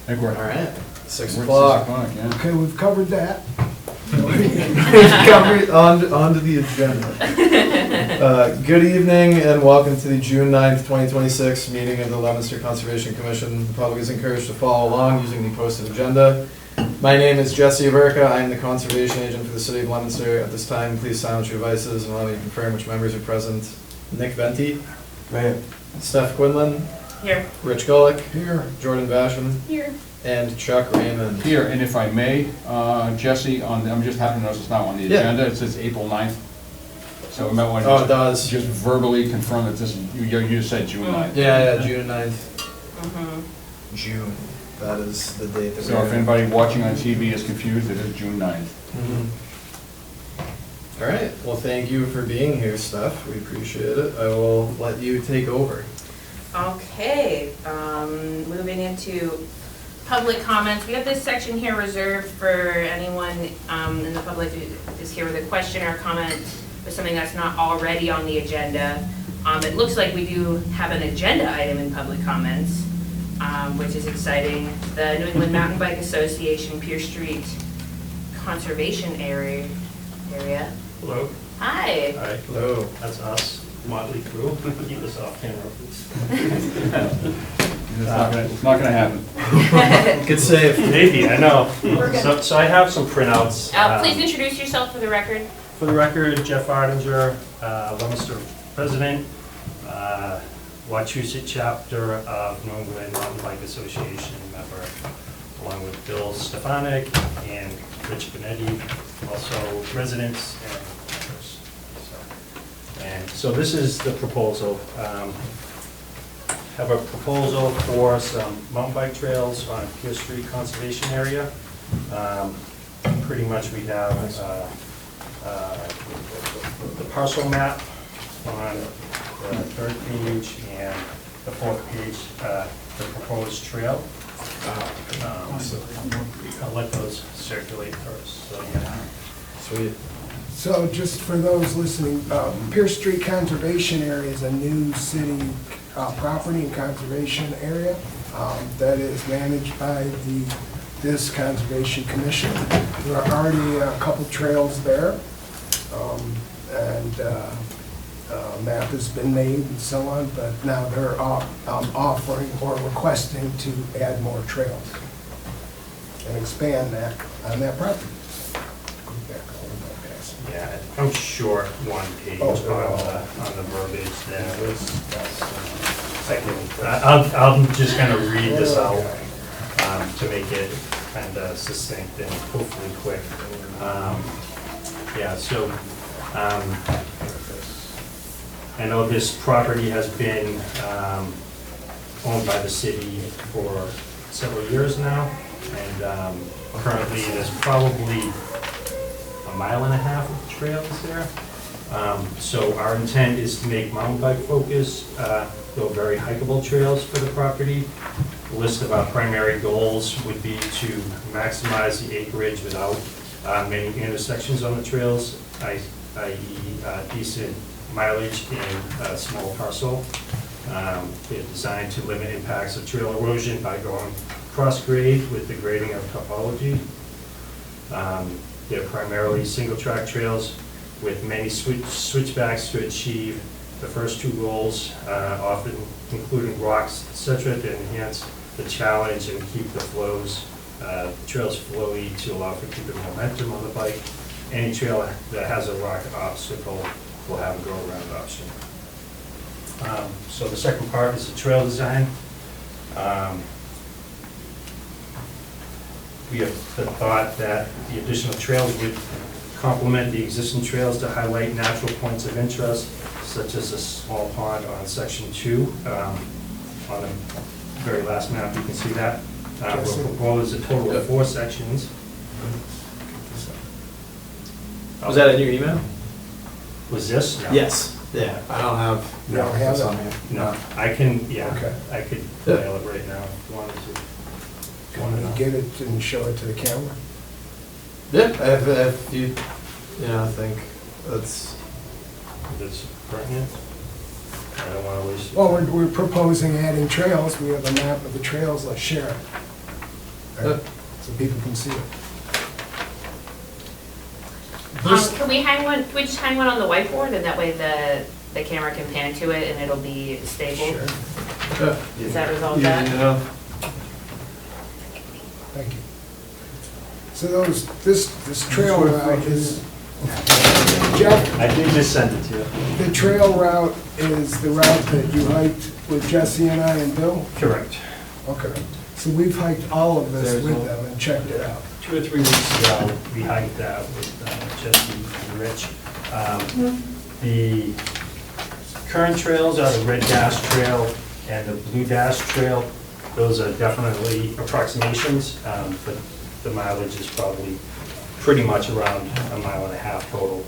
I think we're All right, 6 we're at o'clock. 6 o'clock, yeah. Okay, we've covered that. Covered onto the agenda. Good evening and welcome to the June 9th, 2026 meeting of the Leominster Conservation Commission. The public is encouraged to follow along using the posted agenda. My name is Jesse Averka. I am the conservation agent for the city of Leominster. At this time, please silence your devices and allow me to confirm which members are present. Nick Venti. Right. Steph Quinlan. Here. Rich Golick. Here. Jordan Basham. Here. And Chuck Raymond. Here, and if I may, Jesse, I'm just having to notice it's not on the Yeah. agenda, it says April 9th. So we might want Oh, it to does. just verbally confirm that this is, you said June 9th. Yeah, June 9th. Mm-hmm. June. That is the date that So if anybody watching on TV is confused, it is June 9th. All right. Well, thank you for being here, Steph. We appreciate it. I will let you take over. Okay, moving into public comments. We have this section here reserved for anyone in the public who is here with a question or comment with something that's not already on the agenda. It looks like we do have an agenda item in public comments, which is exciting. The New England Mountain Bike Association Pierce Street Conservation Area. Hello. Hi. Hi. Hello. That's us, Motley Crew. Keep us off camera, please. It's not gonna happen. Good save. Maybe, I know. We're good. So I have some printouts. Please introduce yourself for the record. For the record, Jeff Ardinger, Leominster president, Wachusett chapter of New England Mountain Bike Association member, along with Bill Stefanik and Rich Benetti, also residents and members. So this is the proposal. Have a proposal for some mountain bike trails on Pierce Street Conservation Area. Pretty much we have the parcel map on the third page and the fourth page, the proposed trail. I'll let those circulate first. So, yeah. Sweet. So just for those listening, Pierce Street Conservation Area is a new city property and conservation area that is managed by this Conservation Commission. There are already a couple trails there, and a map has been made and so on, but now they're offering or requesting to add more trails and expand that on that property. Yeah, I'm short one page on the verbiage there. I'm just gonna read this out to make it kind of succinct and hopefully quick. Yeah, so I know this property has been owned by the city for several years now, and currently there's probably a mile and a half of trails there. So our intent is to make mountain bike focus, build very hikeable trails for the property. The list of our primary goals would be to maximize the acreage without many intersections on the trails, i.e. Decent mileage in a small parcel. They're designed to limit impacts of trail erosion by going cross-grade with the grading of topology. They're primarily single-track trails with many switchbacks to achieve the first two goals, often including rocks, etc., to enhance the challenge and keep the trails flowy to allow for keeping momentum on the bike. Any trail that has a rock obstacle will have a go-around option. So the second part is the trail design. We have the thought that the additional trails would complement the existing trails to highlight natural points of interest, such as a small pond on section 2. On the very last map, you can see that. We'll propose a total of 4 sections. Was that in your email? Was this? No. Yes. Yeah. I don't have. You don't have this it? on here. No, I can, yeah, Okay. I could mail it right now if you wanted to. Can we get it and show it to the camera? Yeah. If you think that's. That's pertinent. I don't want to waste. Well, we're proposing adding trails. We have a map of the trails. Let's share it. so people can see it. This- Can we just hang one on the whiteboard, and that way the camera can pan to it and it'll be stable? Sure. Does that resolve Easy that? enough. Thank you. So this trail route is, Jeff, I did just send it to you. the trail route is the route that you hiked with Jesse and I and Bill? Correct. Okay. So we've hiked all of this with them and checked it out. 2 or 3 weeks ago, we hiked that with Jesse and Rich. The current trails are the Red Dash Trail and the Blue Dash Trail. Those are definitely approximations, but the mileage is probably pretty much around 1.5 miles total.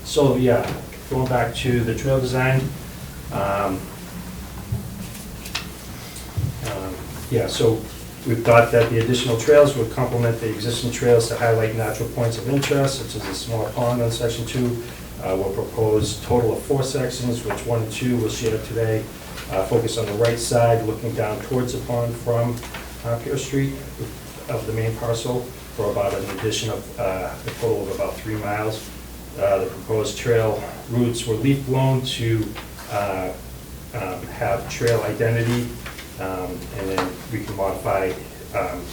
So yeah, going back to the trail design, yeah, so we thought that the additional trails would complement the existing trails to highlight natural points of interest, such as a small pond on section 2. We'll propose total of 4 sections, which 1 and 2 we'll share today. Focus on the right side, looking down towards the pond from Pierce Street of the main parcel, for about an addition of a total of about 3 miles. The proposed trail routes were leaf blown to have trail identity, and then we can modify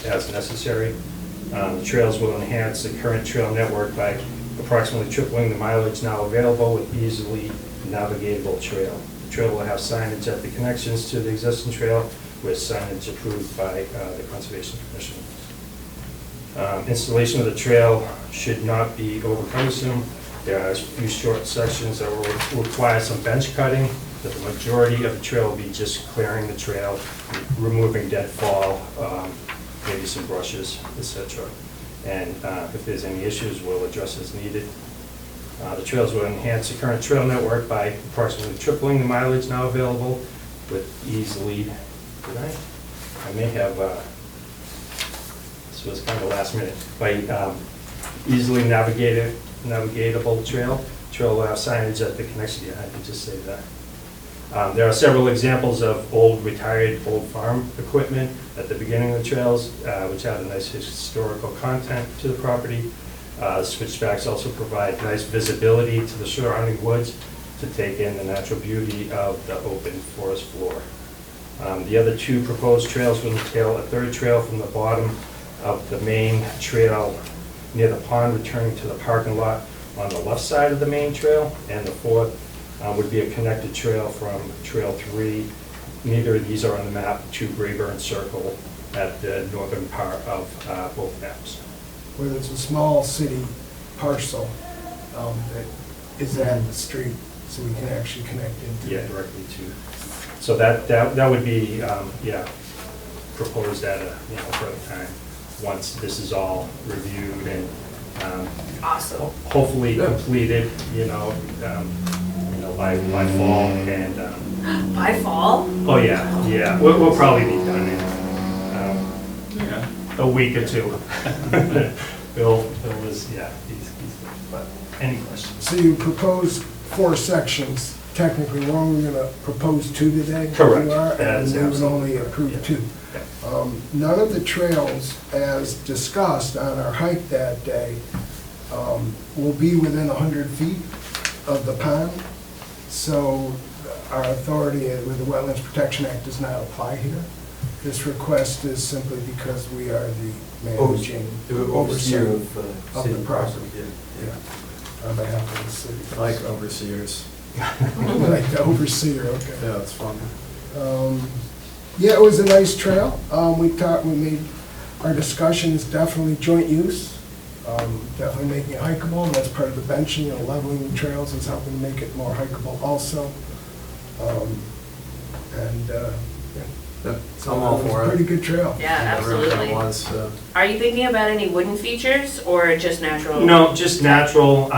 as necessary. The trails will enhance the current trail network by approximately tripling the mileage now available with easily navigatable trail. The trail will have signage at the connections to the existing trail with signage approved by the Conservation Commission. Installation of the trail should not be over-cumbersome. There are a few short sections that will require some bench cutting, but the majority of the trail will be just clearing the trail, removing deadfall, maybe some brushes, etc. And if there's any issues, we'll address as needed. The trails will enhance the current trail network by approximately tripling the mileage now available with easily, I may have, this was kind of last minute, by easily navigatable trail. Trail will have signage at the connection, yeah, I can just say that. There are several examples of retired old farm equipment at the beginning of the trails, which add a nice historical content to the property. Switchbacks also provide nice visibility to the surrounding woods to take in the natural beauty of the open forest floor. The other 2 proposed trails will entail a 3rd trail from the bottom of the main trail near the pond, returning to the parking lot on the left side of the main trail, and the 4th would be a connected trail from Trail 3. Neither of these are on the map, to Brayburn Circle at the northern part of both maps. Where there's a small city parcel that is at the street, so we can actually connect into Yeah, it. directly to. So that would be, yeah, proposed at a further time, once this is all reviewed and Awesome. hopefully completed, by fall and. By fall? Oh yeah, we'll probably be done in a week or 2. Bill was, yeah, he's but any questions? So you proposed 4 sections. Technically, we're only going to propose 2 today? Correct. You are, That and is we would absolutely only correct. approve Yeah. 2. Yeah. None of the trails, as discussed on our hike that day, will be within 100 feet of the pond. So our authority with the Wetlands Protection Act does not apply here. This request is simply because we are the managing Overseer overseer of of city the property. Yeah. Yeah, on behalf of the city. I like overseers. Like the overseer, okay. Yeah, it's fun. Yeah, it was a nice trail. We made, our discussion is definitely joint use, definitely making it hikeable, and that's part of the benching and leveling the trails is helping make it more hikeable also. Yeah, So I'm all it was for a it. pretty good trail. Yeah, Never really absolutely. was, so. Are you thinking about any wooden features or just natural? No, just natural,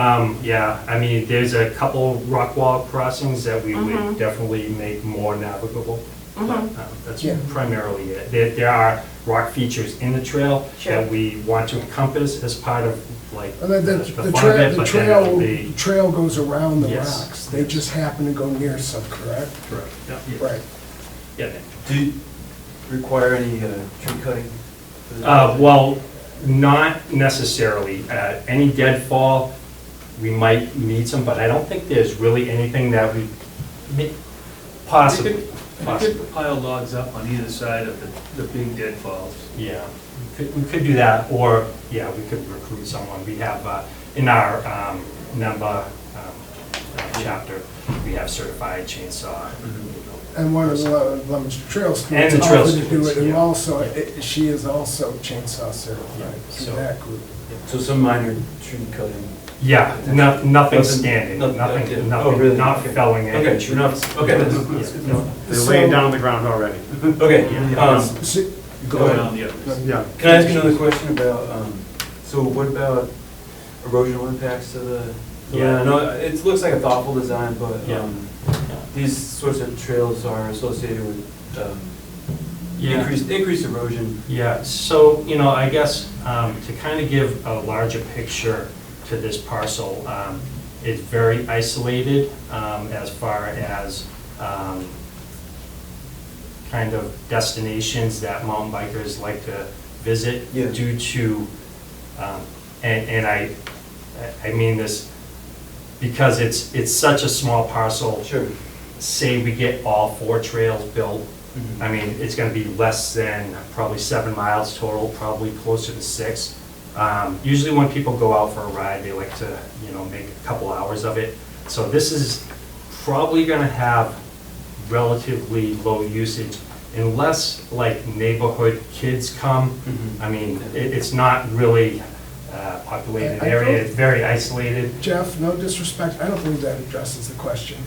yeah, I mean, there's a couple rock wall crossings that we Mhm. would definitely make more navigable. But, Mhm. That's Yeah. primarily it. There are rock features in the trail Sure. that we want to encompass as part of, like, And then the the fun of trail, it, the but then it'll trail, be. trail goes around the Yes. rocks. They just happen to go near some, correct? Correct. Yeah, Right. yeah. Do you require any tree cutting Well, not necessarily. Any deadfall, we might need some, but I don't think there's really anything that we, possibly. You could pile logs up on either side of the big deadfalls. Yeah, we could do that, or, yeah, we could recruit someone. We have, in our NEMBA chapter, we have certified chainsaw. And one of the Leominster Trail And students the trail offered to do students, it, and yeah. also, she is also chainsaw certified through So- that group. So some minor tree cutting. Yeah, nothing standing, Nothing- nothing, oh, really? not Okay. felling any Okay, trees. enough, okay, that's good to know. They're laying down on the ground already. Okay, So- go Going ahead. on the others. Yeah. Can I ask another question about, so what about erosional impacts to the Yeah. land? No, it looks like a thoughtful design, but, Yeah. these sorts of trails are associated with, Yeah. increased erosion. Yeah, so, I guess, to kind of give a larger picture to this parcel, it's very isolated, as far as, kind of destinations that mountain bikers like to visit Yeah. due to, and I mean this because it's such a small parcel. Sure. Say we get all 4 trails built, Mhm. I mean, it's gonna be less than probably 7 miles total, probably closer to 6. Usually when people go out for a ride, they like to, make a couple hours of it. So this is probably gonna have relatively low usage unless like neighborhood kids come. Mhm. I mean, it's not really a populated I area, don't- it's very isolated. Jeff, no disrespect, I don't believe that addresses the question.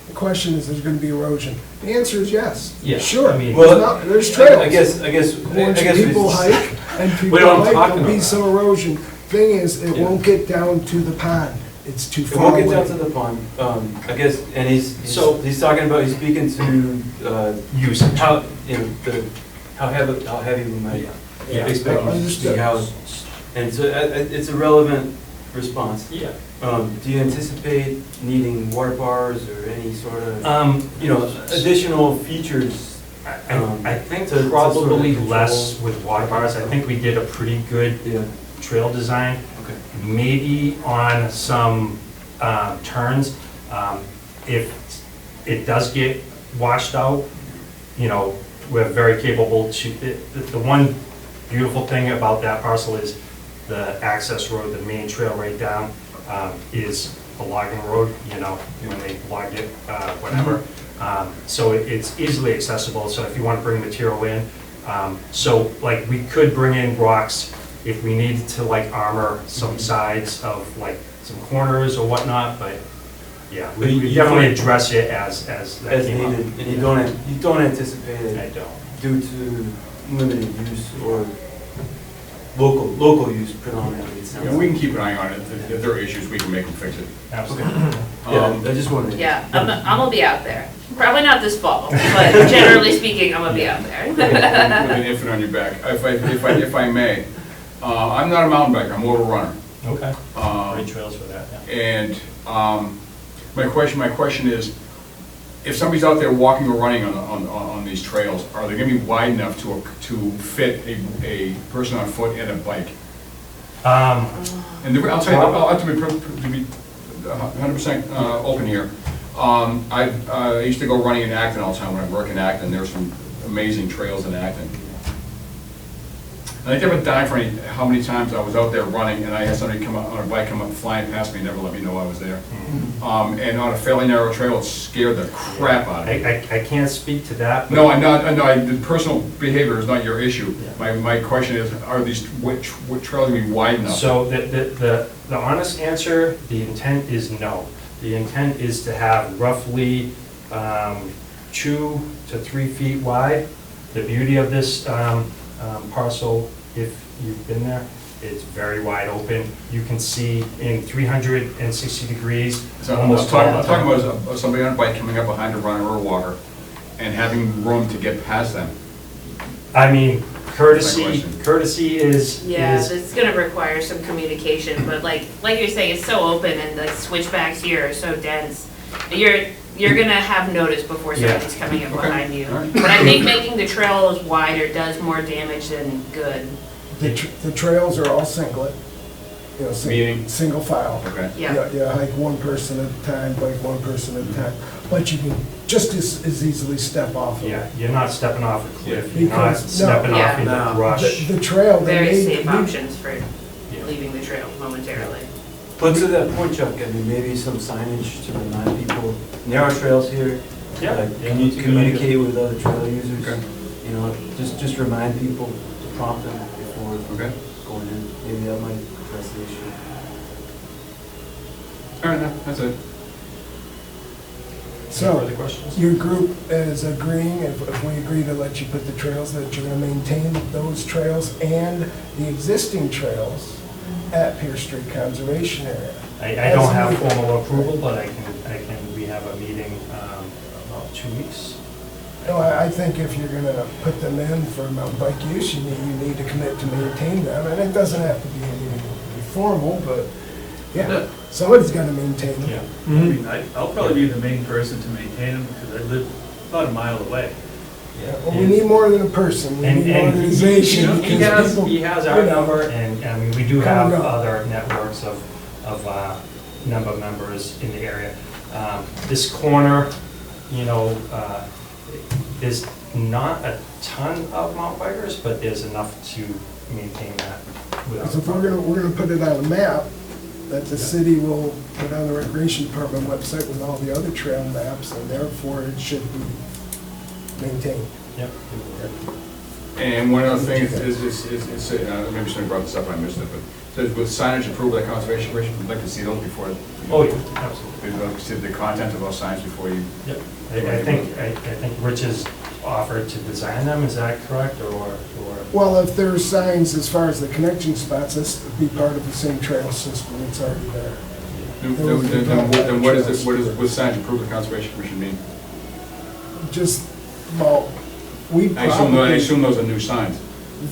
The question is, there's gonna be erosion. The answer is yes. Yeah, Sure, I mean- there's trails. I guess. Once people hike and people What I'm hike, talking there'll be about. some erosion. Thing is, it Yeah. won't get down to the pond. It's too It far won't get down away. to the pond, I guess, and he's So- talking about, he's speaking to, Usage. how, how heavy we might Yeah. expect it to Understood. be housed. And so, it's a relevant response. Yeah. Do you anticipate needing water bars or any sort of, additional features? I think to sort of probably control- less with water bars. I think we did a pretty good Yeah, trail design. okay. Maybe on some turns, if it does get washed out, we're very capable to, the one beautiful thing about that parcel is the access road, the main trail right down, is a logging road, when they log it, whatever. So it's easily accessible, so if you want to bring material in. So like we could bring in rocks if we needed to like armor some sides of like some corners or whatnot, but yeah, But we you definitely don't- address it as that As came up. needed, and you don't anticipate I it don't. due to limited use or local use predominantly, it sounds Yeah, like. we can keep an eye on it. If there are issues, we can make them fix it. Absolutely. Yeah, I just wanted to. Yeah, I'm gonna be out there. Probably not this fall, but generally speaking, I'm gonna be out there. With an infant on your back. If I may, I'm not a mountain biker, I'm more of a runner. Okay. Um, Great trails for that, yeah. And my question is, if somebody's out there walking or running on these trails, are they gonna be wide enough to fit a person on foot and a bike? And I'll tell you, I'll have to be 100% open here. I used to go running in Acton all the time when I worked in Acton. There's some amazing trails in Acton. And I never died for how many times I was out there running and I had somebody come up on a bike come up flying past me and never let me know I was there. And on a fairly narrow trail, it scared the crap out of me. I can't speak to that. but- No, the personal behavior is not your issue. Yeah. My question is, are these, which trails gonna be wide enough? So the honest answer, the intent is no. The intent is to have roughly 2 to 3 feet wide. The beauty of this parcel, if you've been there, it's very wide open. You can see in 360 degrees. So I'm almost talking all the time. about somebody on a bike coming up behind a runner or a walker and having room to get past them. I mean, That's my question. courtesy is. Yeah, is- it's gonna require some communication, but like you're saying, it's so open and the switchbacks here are so dense. You're gonna have notice before Yeah. somebody's coming up Okay. behind you. All right. But I think making the trails wider does more damage than good. The trails are all singlet, you know, Meaning? single file. Okay. Yeah. Yeah, hike one person at a time, bike one person at a time, but you can just as easily step off of it. Yeah, you're not stepping off a cliff, you're not Because- stepping no. off in Yeah. the brush. The trail, they Very made. safe options for Yeah. leaving the trail momentarily. But to that point, Chuck, I mean, maybe some signage to remind people, there are trails here. Yeah. Like, Yeah, can you that's a good communicate with other trail users? Okay. You know, just remind people to prompt them before Okay. going in. Maybe that might address the issue. All right, that's it. Any So, further questions? your group is agreeing, if we agree to let you put the trails, that you're gonna maintain those trails and the existing trails at Pierce Street Conservation Area. I don't have formal approval, but we have a meeting about 2 weeks. No, I think if you're gonna put them in for mountain bike use, you need to commit to maintain them, and it doesn't have to be anything formal, but, yeah, somebody's gotta maintain them. Yeah. I mean, I'll probably be the main person to maintain them because I live about a mile away. Well, we need more than a person, we And, need an and organization. he because has, people, he has our you know, number, and, I mean, we do Come have and go. other networks of number of members in the area. This corner, you know, there's not a ton of mountain bikers, but there's enough to maintain that without. So if we're gonna put it on a map, that the city will put on the Recreation Department website with all the other trail maps, and therefore it should be maintained. Yep. And one other thing is, maybe somebody brought this up, I missed it, but says with signage approval by Conservation Commission, we'd like to see those before. Oh, yeah, absolutely. We'd like to see the content of those signs before you. Yep. I think Rich has offered to design them, is that correct, or? Well, if there are signs as far as the connection spots, this would be part of the same trail system that's already there. Then what is it, what does with signage approved by Conservation Commission mean? Just, well, we I assume those are new signs.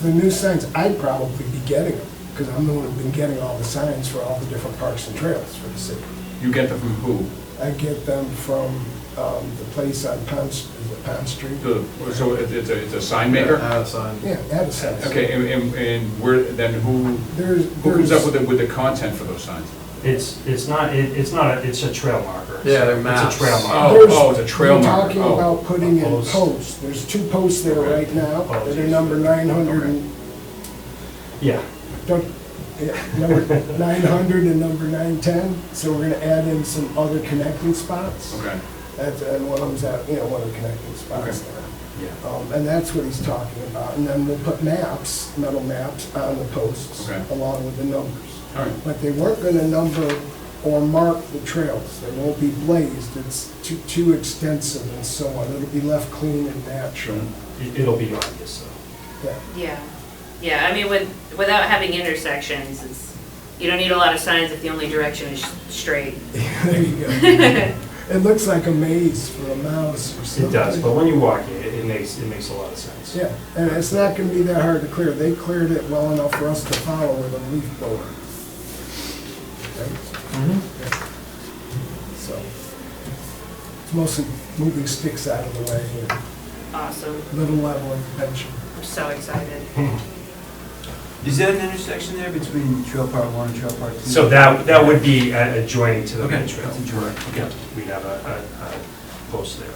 the new signs, I'd probably be getting them, because I'm the one who's been getting all the signs for all the different parks and trails for the city. You get them from who? I get them from the place on Pond, is it Pond Street? So it's a sign maker? Add a sign. Yeah, add a sign. Okay, and where, then who comes up with the content for those signs? It's a trail marker. Yeah, they're maps. It's a trail marker. It's a trail We're marker. talking Oh. about putting in Posts. posts. There's 2 posts there Okay. right now that are Apologies. number 900 and, Yeah, number 900 and number 910. So we're gonna add in some other connecting spots. Okay, And one of them's at, one of the connecting spots Okay. there. yeah. And that's what he's talking about. And then we'll put maps, metal maps on the posts Okay. along with the numbers. all right. But they weren't gonna number or mark the trails. They won't be blazed. It's too extensive and so on. It'll be left clean and natural. It'll be obvious, so. Yeah. Yeah, yeah, I mean, without having intersections, you don't need a lot of signs if the only direction is straight. There you go. It looks like a maze for a mouse or something. It does, but when you walk it, it makes a lot of sense. Yeah, and it's not gonna be that hard to clear. They cleared it well enough for us to follow with a leaf blower. Right? So, it's mostly moving sticks out of the way and Awesome, little level intervention. I'm so excited. Is that an intersection there between Trail Part 1 and Trail Part 2? So that would be adjoining to the Okay, main trail. that's adjoining, okay. Yeah, we'd have a post there.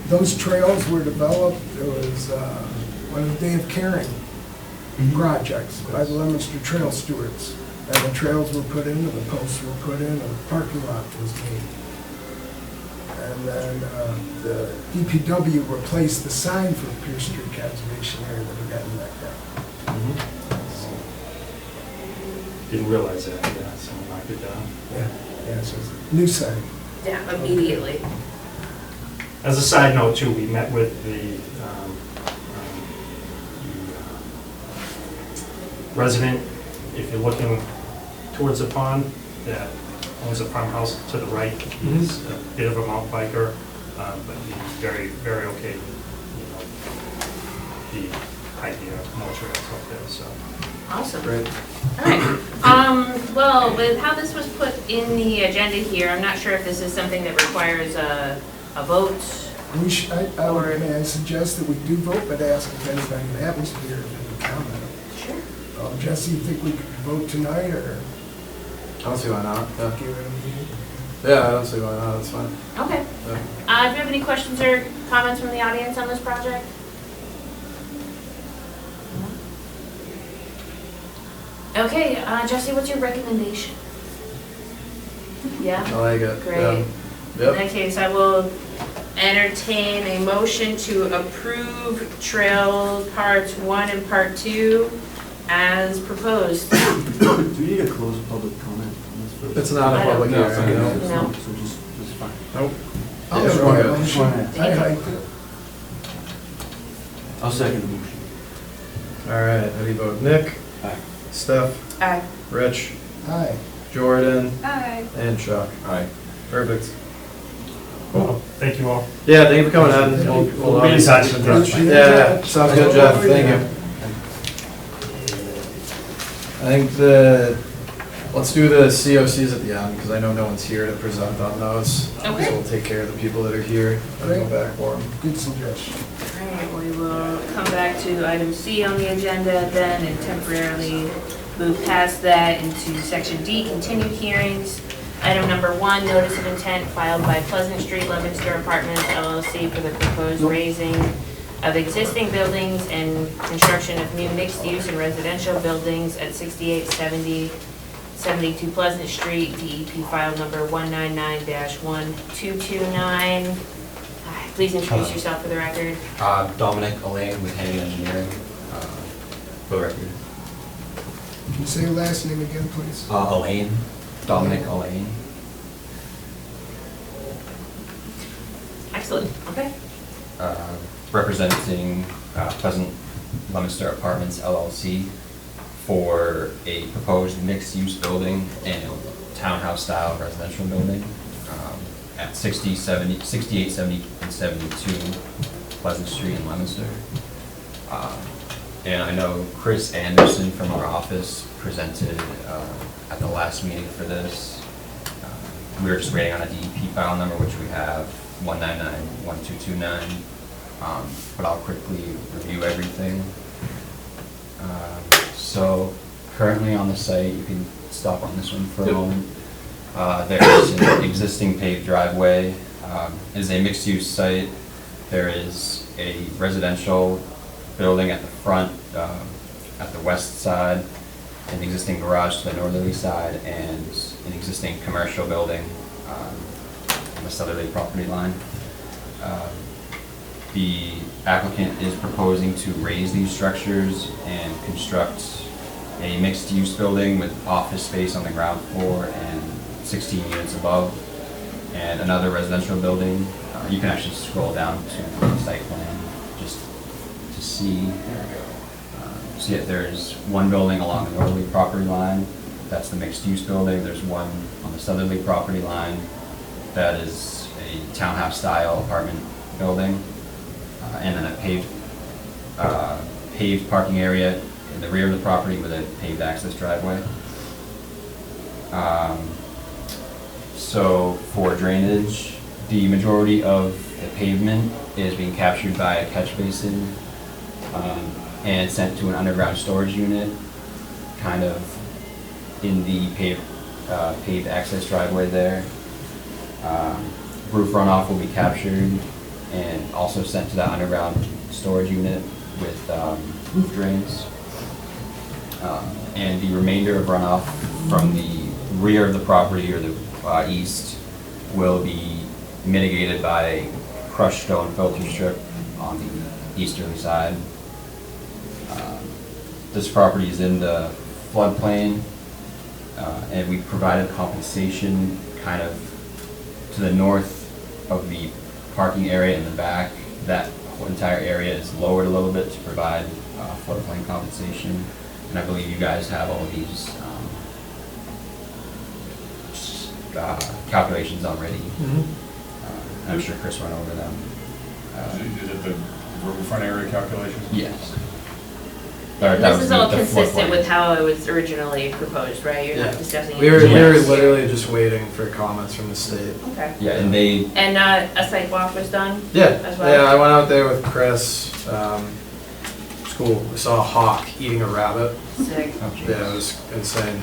Those trails were developed, there was one of the Day of Caring projects by the Leominster Trail Stewards. And the trails were put in, and the posts were put in, and the parking lot was made. And then the DPW replaced the sign for the Pierce Street Conservation Area that had gotten knocked down. Didn't realize that, yeah, someone knocked it down. Yeah, so it's a new sign. Yeah, immediately. As a side note too, we met with the resident, if you're looking towards the pond, that owns a farmhouse to the right. He's a bit of a mountain biker, but he's very, very okay with, the idea of more trails up there, so. Awesome. Great. All right. Well, with how this was put in the agenda here, I'm not sure if this is something that requires a vote. We should, may I suggest that we do vote, but ask if anybody in the atmosphere has any comment? Sure. Jesse, you think we could vote tonight, or I don't see why not. Yeah, give it a meeting? yeah, I don't see why not, that's fine. Okay. Yeah. Do you have any questions or comments from the audience on this project? Okay, Jesse, what's your recommendation? Yeah? I like it. Great. Yeah. In Yep. that case, I will entertain a motion to approve Trail Parts 1 and Part 2 as proposed. Do we need to close public comment on this first? It's not a I don't public know. hearing, no. No. So just fine. Nope. I'll Yeah, make we're a good. motion. I hiked it. I'll second the motion. All right, how do you vote? Nick? Aye. Steph? Aye. Rich? Aye. Jordan? Aye. And Chuck? Aye. Perfect. Cool. Thank you all. Yeah, thank you for coming in. We'll be in touch. Yeah, sounds good, Jeff, thank you. I think let's do the COCs at the end, because I know no one's here to present on those. Okay. So we'll take care of the people that are here and go back for them. Good suggestion. All right, we will come back to item C on the agenda then and temporarily move past that into section D, continued hearings. Item number 1, notice of intent filed by Pleasant Street Leominster Apartments LLC for the proposed raising of existing buildings and construction of new mixed-use and residential buildings at 6870 72 Pleasant Street, DEP file number 199-1229. Please introduce yourself for the record. Dominic Elaine with Henry Engineering, for the record. Can you say your last name again, please? Elaine, Dominic Elaine. Excellent, okay. Representing Pleasant Leominster Apartments LLC for a proposed mixed-use building and townhouse-style residential building at 68, 70, and 72 Pleasant Street in Leominster. And I know Chris Anderson from our office presented at the last meeting for this. We were just waiting on a DEP file number, which we have 199-1229. But I'll quickly review everything. So currently on the site, you can stop on this one for a moment. There is an existing paved driveway. It is a mixed-use site. There is a residential building at the front, at the west side, an existing garage to the northerly side, and an existing commercial building on the southerly property line. The applicant is proposing to raise these structures and construct a mixed-use building with office space on the ground floor and 16 units above, and another residential building. You can actually scroll down to the site plan just to see. See it, there's one building along the northerly property line. That's the mixed-use building. There's one on the southerly property line. That is a townhouse-style apartment building. And then a paved parking area in the rear of the property with a paved access driveway. So for drainage, the majority of the pavement is being captured by a catch basin and sent to an underground storage unit, kind of in the paved access driveway there. Roof runoff will be captured and also sent to that underground storage unit with roof drains. And the remainder of runoff from the rear of the property or the east will be mitigated by crushed stone filter strip on the easterly side. This property is in the floodplain, and we provided compensation kind of to the north of the parking area in the back. That whole entire area is lowered a little bit to provide floodplain compensation. And I believe you guys have all of these calculations already. And I'm sure Chris went over them. Is it the riverfront area calculation? Yes. Or that This was is all the consistent floodplain. with how it was originally proposed, right? You're Yeah. not discussing. We were any changes. literally just waiting for comments from the state. Okay. Yeah, and they, And a site walk was done? Yeah, As well? yeah, I went out there with Chris. It's cool. We saw a hawk eating a rabbit. Sick. oh, geez. Yeah, it was insane.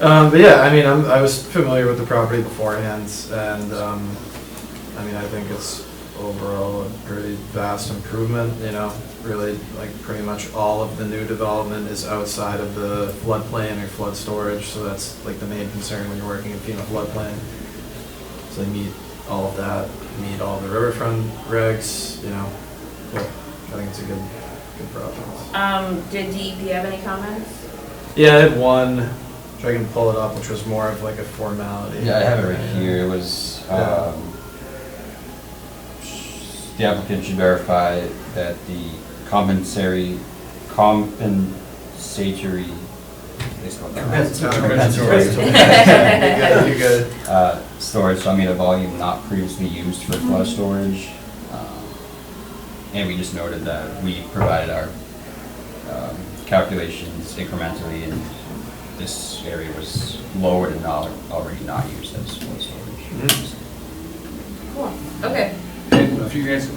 But yeah, I mean, I was familiar with the property beforehand, and I mean, I think it's overall a pretty vast improvement, you know, really, like, pretty much all of the new development is outside of the floodplain or flood storage, so that's like the main concern when you're working in FEMA floodplain. So they meet all of that, meet all the riverfront regs, you know, yeah, I think it's a good project. Did DEP have any comments? Yeah, I had one, which I can pull it up, which was more of like a formality. Yeah, I have it right here. It was, Yeah. the applicant should verify that the compensatory, they spelled that wrong. Compensatory. You're good. Storage shall meet a volume not previously used for flood storage. And we just noted that we provided our calculations incrementally, and this area was lowered and already not used as flood storage. Cool, okay, And if you guys,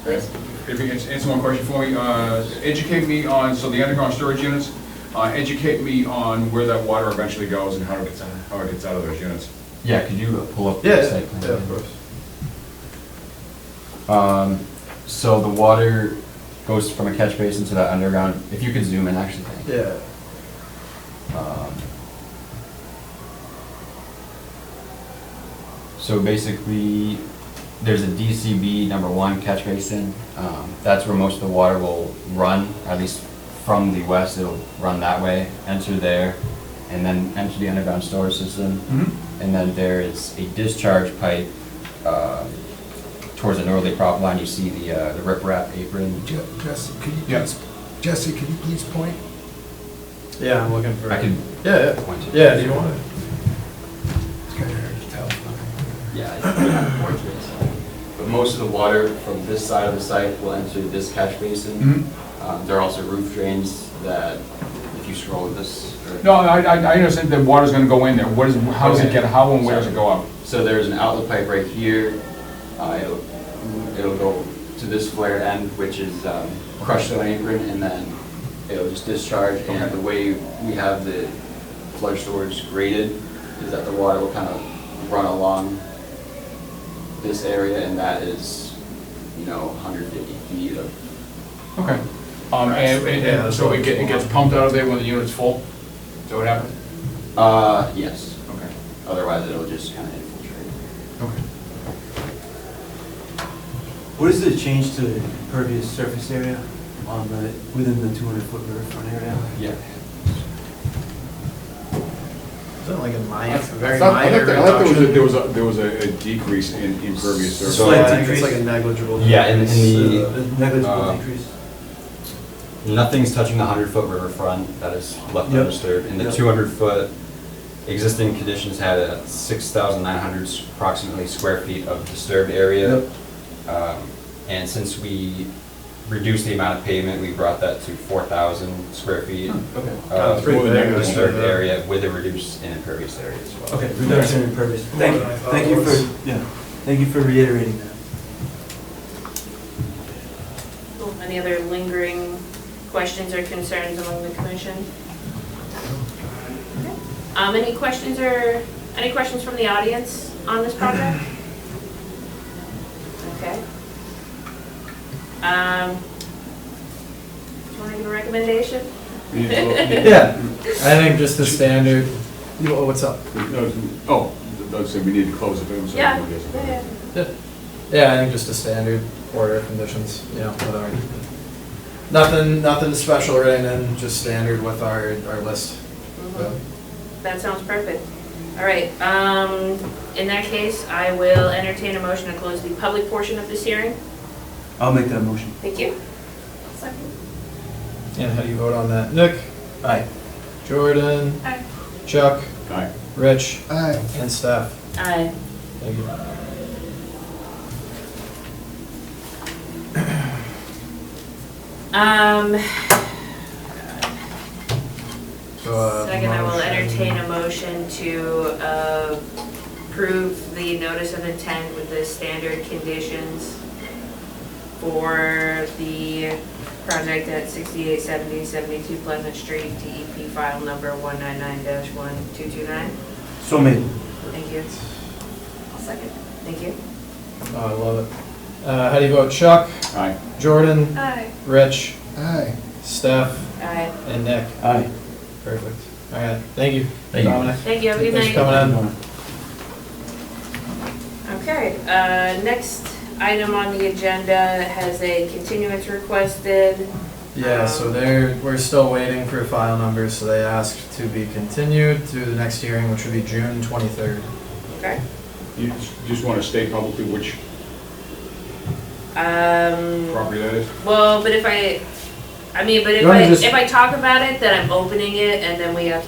please. if you can answer one question for me, educate me on, so the underground storage units, educate me on where that water eventually goes and how it gets out of those units. Yeah, could you pull up Yeah, the site plan? yeah, of course. So the water goes from a catch basin to that underground. If you could zoom in, actually. Thank you. Yeah. So basically, there's a DCB #1 catch basin. That's where most of the water will run, at least from the west. It'll run that way, enter there, and then enter the underground storage system. And then there is a discharge pipe towards the northerly property line. You see the riprap apron. Jesse, could you Yes. please, Jesse, could you please point? Yeah, I'm looking for. I can Yeah, point it. yeah. Yeah, do you want it? It's kind of hard to tell. Yeah, I can point to it. So. But most of the water from this side of the site will enter this catch basin. There are also roof drains that, if you scroll this. No, I understand that water's gonna go in there. How does it get, how and where does it go out? So there's an outlet pipe right here. It'll go to this flared end, which is crushed stone apron, and then it'll just discharge. And the way we have the flood storage graded is that the water will kind of run along this area, and that is, 150 feet of. Okay. And so it gets pumped out of there when the unit's full? Is that what happens? Yes. Okay. Otherwise, it'll just kind of infiltrate. Okay. What is the change to the impervious surface area on within the 200-foot riverfront area? Yeah. Is it like a minor, I very thought minor there was reduction? there was a decrease in impervious surface. So- Yeah, I think it's like a negligible. Yeah, in the- decrease. Negligible decrease? Nothing's touching the 100-foot riverfront. That is left Yep. undisturbed. And the Yep. 200-foot existing conditions had a 6,900 approximately square feet of disturbed area. Yep. And since we reduced the amount of pavement, we brought that to 4,000 square feet Okay. Oh, it's pretty More than big, that. disturbed actually. area with a reduced in impervious area as well. Okay, reduction in impervious. Thank you, More than I thought thank it you was. thank you for reiterating that. Cool. Any other lingering questions or concerns among the commission? Okay. Any questions from the audience on this project? Okay. Do you want to give a recommendation? Yeah, I think just the standard, what's up? Oh, I said we need to close it. I'm sorry. Yeah. Yeah, I think just a standard order of conditions, whatever. Nothing special written in, just standard with our list. Mhm. That sounds perfect. All right, in that case, I will entertain a motion to close the public portion of this hearing. I'll make that motion. Thank you. And how do you vote on that? Nick? Aye. Jordan? Aye. Chuck? Aye. Rich? Aye. And Steph? Aye. Thank you. second, I will entertain a motion to approve the notice of intent with the standard conditions for the project at 6870 72 Pleasant Street, DEP file number 199-1229. So made. Thank you. I'll second. Thank you. Oh, I love it. How do you vote? Chuck? Aye. Jordan? Aye. Rich? Aye. Steph? Aye. And Nick? Aye. Perfect. All right, thank you. Thank you. Dominic. Thank you. Have a good Thanks for night. coming in. Okay, next item on the agenda has a continuance requested. Yeah, so we're still waiting for file numbers, so they asked to be continued to the next hearing, which would be June 23rd. Okay. You just want to state publicly which property that is? Well, but if You wanna just- if I talk about it, then I'm opening it, and then we have,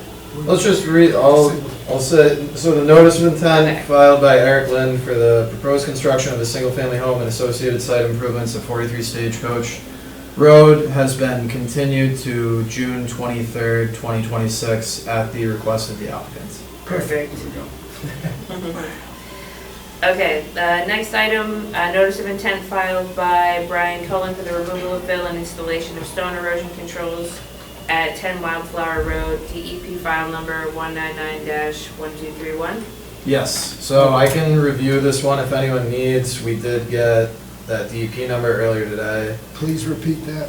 Let's just read, I'll say, so the notice of Okay. intent filed by Eric Lynn for the proposed construction of a single-family home and associated site improvements at 43 Stagecoach Road has been continued to June 23rd, 2026 at the request of the applicant. perfect. There we go. Okay, next item, notice of intent filed by Brian Cullen for the removal of fill and installation of stone erosion controls at 10 Wildflower Road, DEP file number 199-1231. Yes, so I can review this one if anyone needs. We did get that DEP number earlier today. Please repeat that.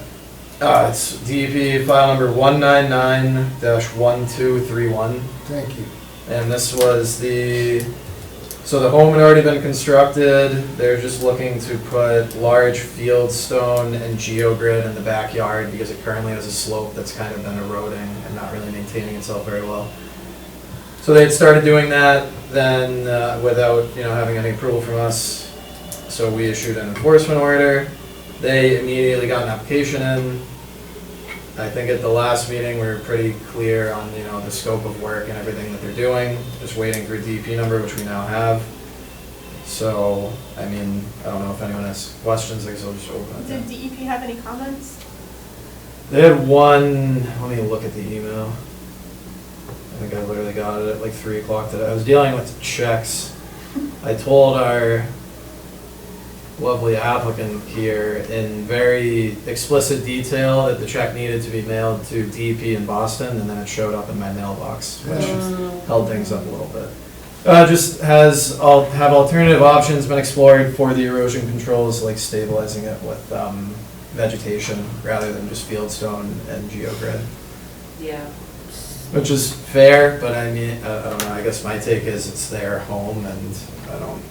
It's DEP file number 199-1231. Thank you. And this was so the home had already been constructed. They're just looking to put large field stone and geogrid in the backyard because it currently has a slope that's kind of been eroding and not really maintaining itself very well. So they had started doing that then without having any approval from us. So we issued an enforcement order. They immediately got an application in. I think at the last meeting, we were pretty clear on, the scope of work and everything that they're doing, just waiting for a DEP number, which we now have. So, I don't know if anyone has questions, I guess I'll just open it. Did DEP have any comments? They had one, let me look at the email. I think I literally got it at like 3 o'clock today. I was dealing with checks. I told our lovely applicant here in very explicit detail that the check needed to be mailed to DEP in Boston, and then it showed up in my mailbox, which held things up a little bit. Just have alternative options been explored for the erosion controls, like stabilizing it with vegetation rather than just fieldstone and geogrid, Yeah. which is fair, but I don't know, I guess my take is it's their home and I don't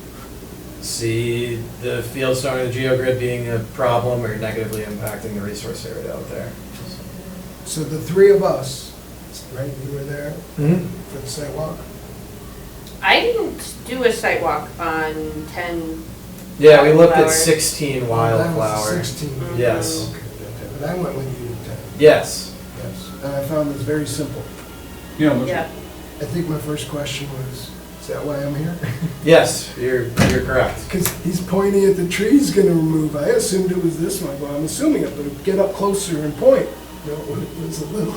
see the fieldstone or the geogrid being a problem or negatively impacting the resource area out there. So the three of us, right, you were there Mm-hmm. for the sidewalk? I didn't do a site walk on 10. Yeah, we looked at Wildflower. 16 That wildflower. was 16. Mhm. Yes, Okay, but I went with you to 10. yes. Yes. And I found this very simple. Yeah. I think my first question was, is that why I'm here? Yes, you're correct. Because he's pointing at the tree he's gonna remove. I assumed it was this one. Well, I'm assuming it, but get up closer and point. No, it was a little.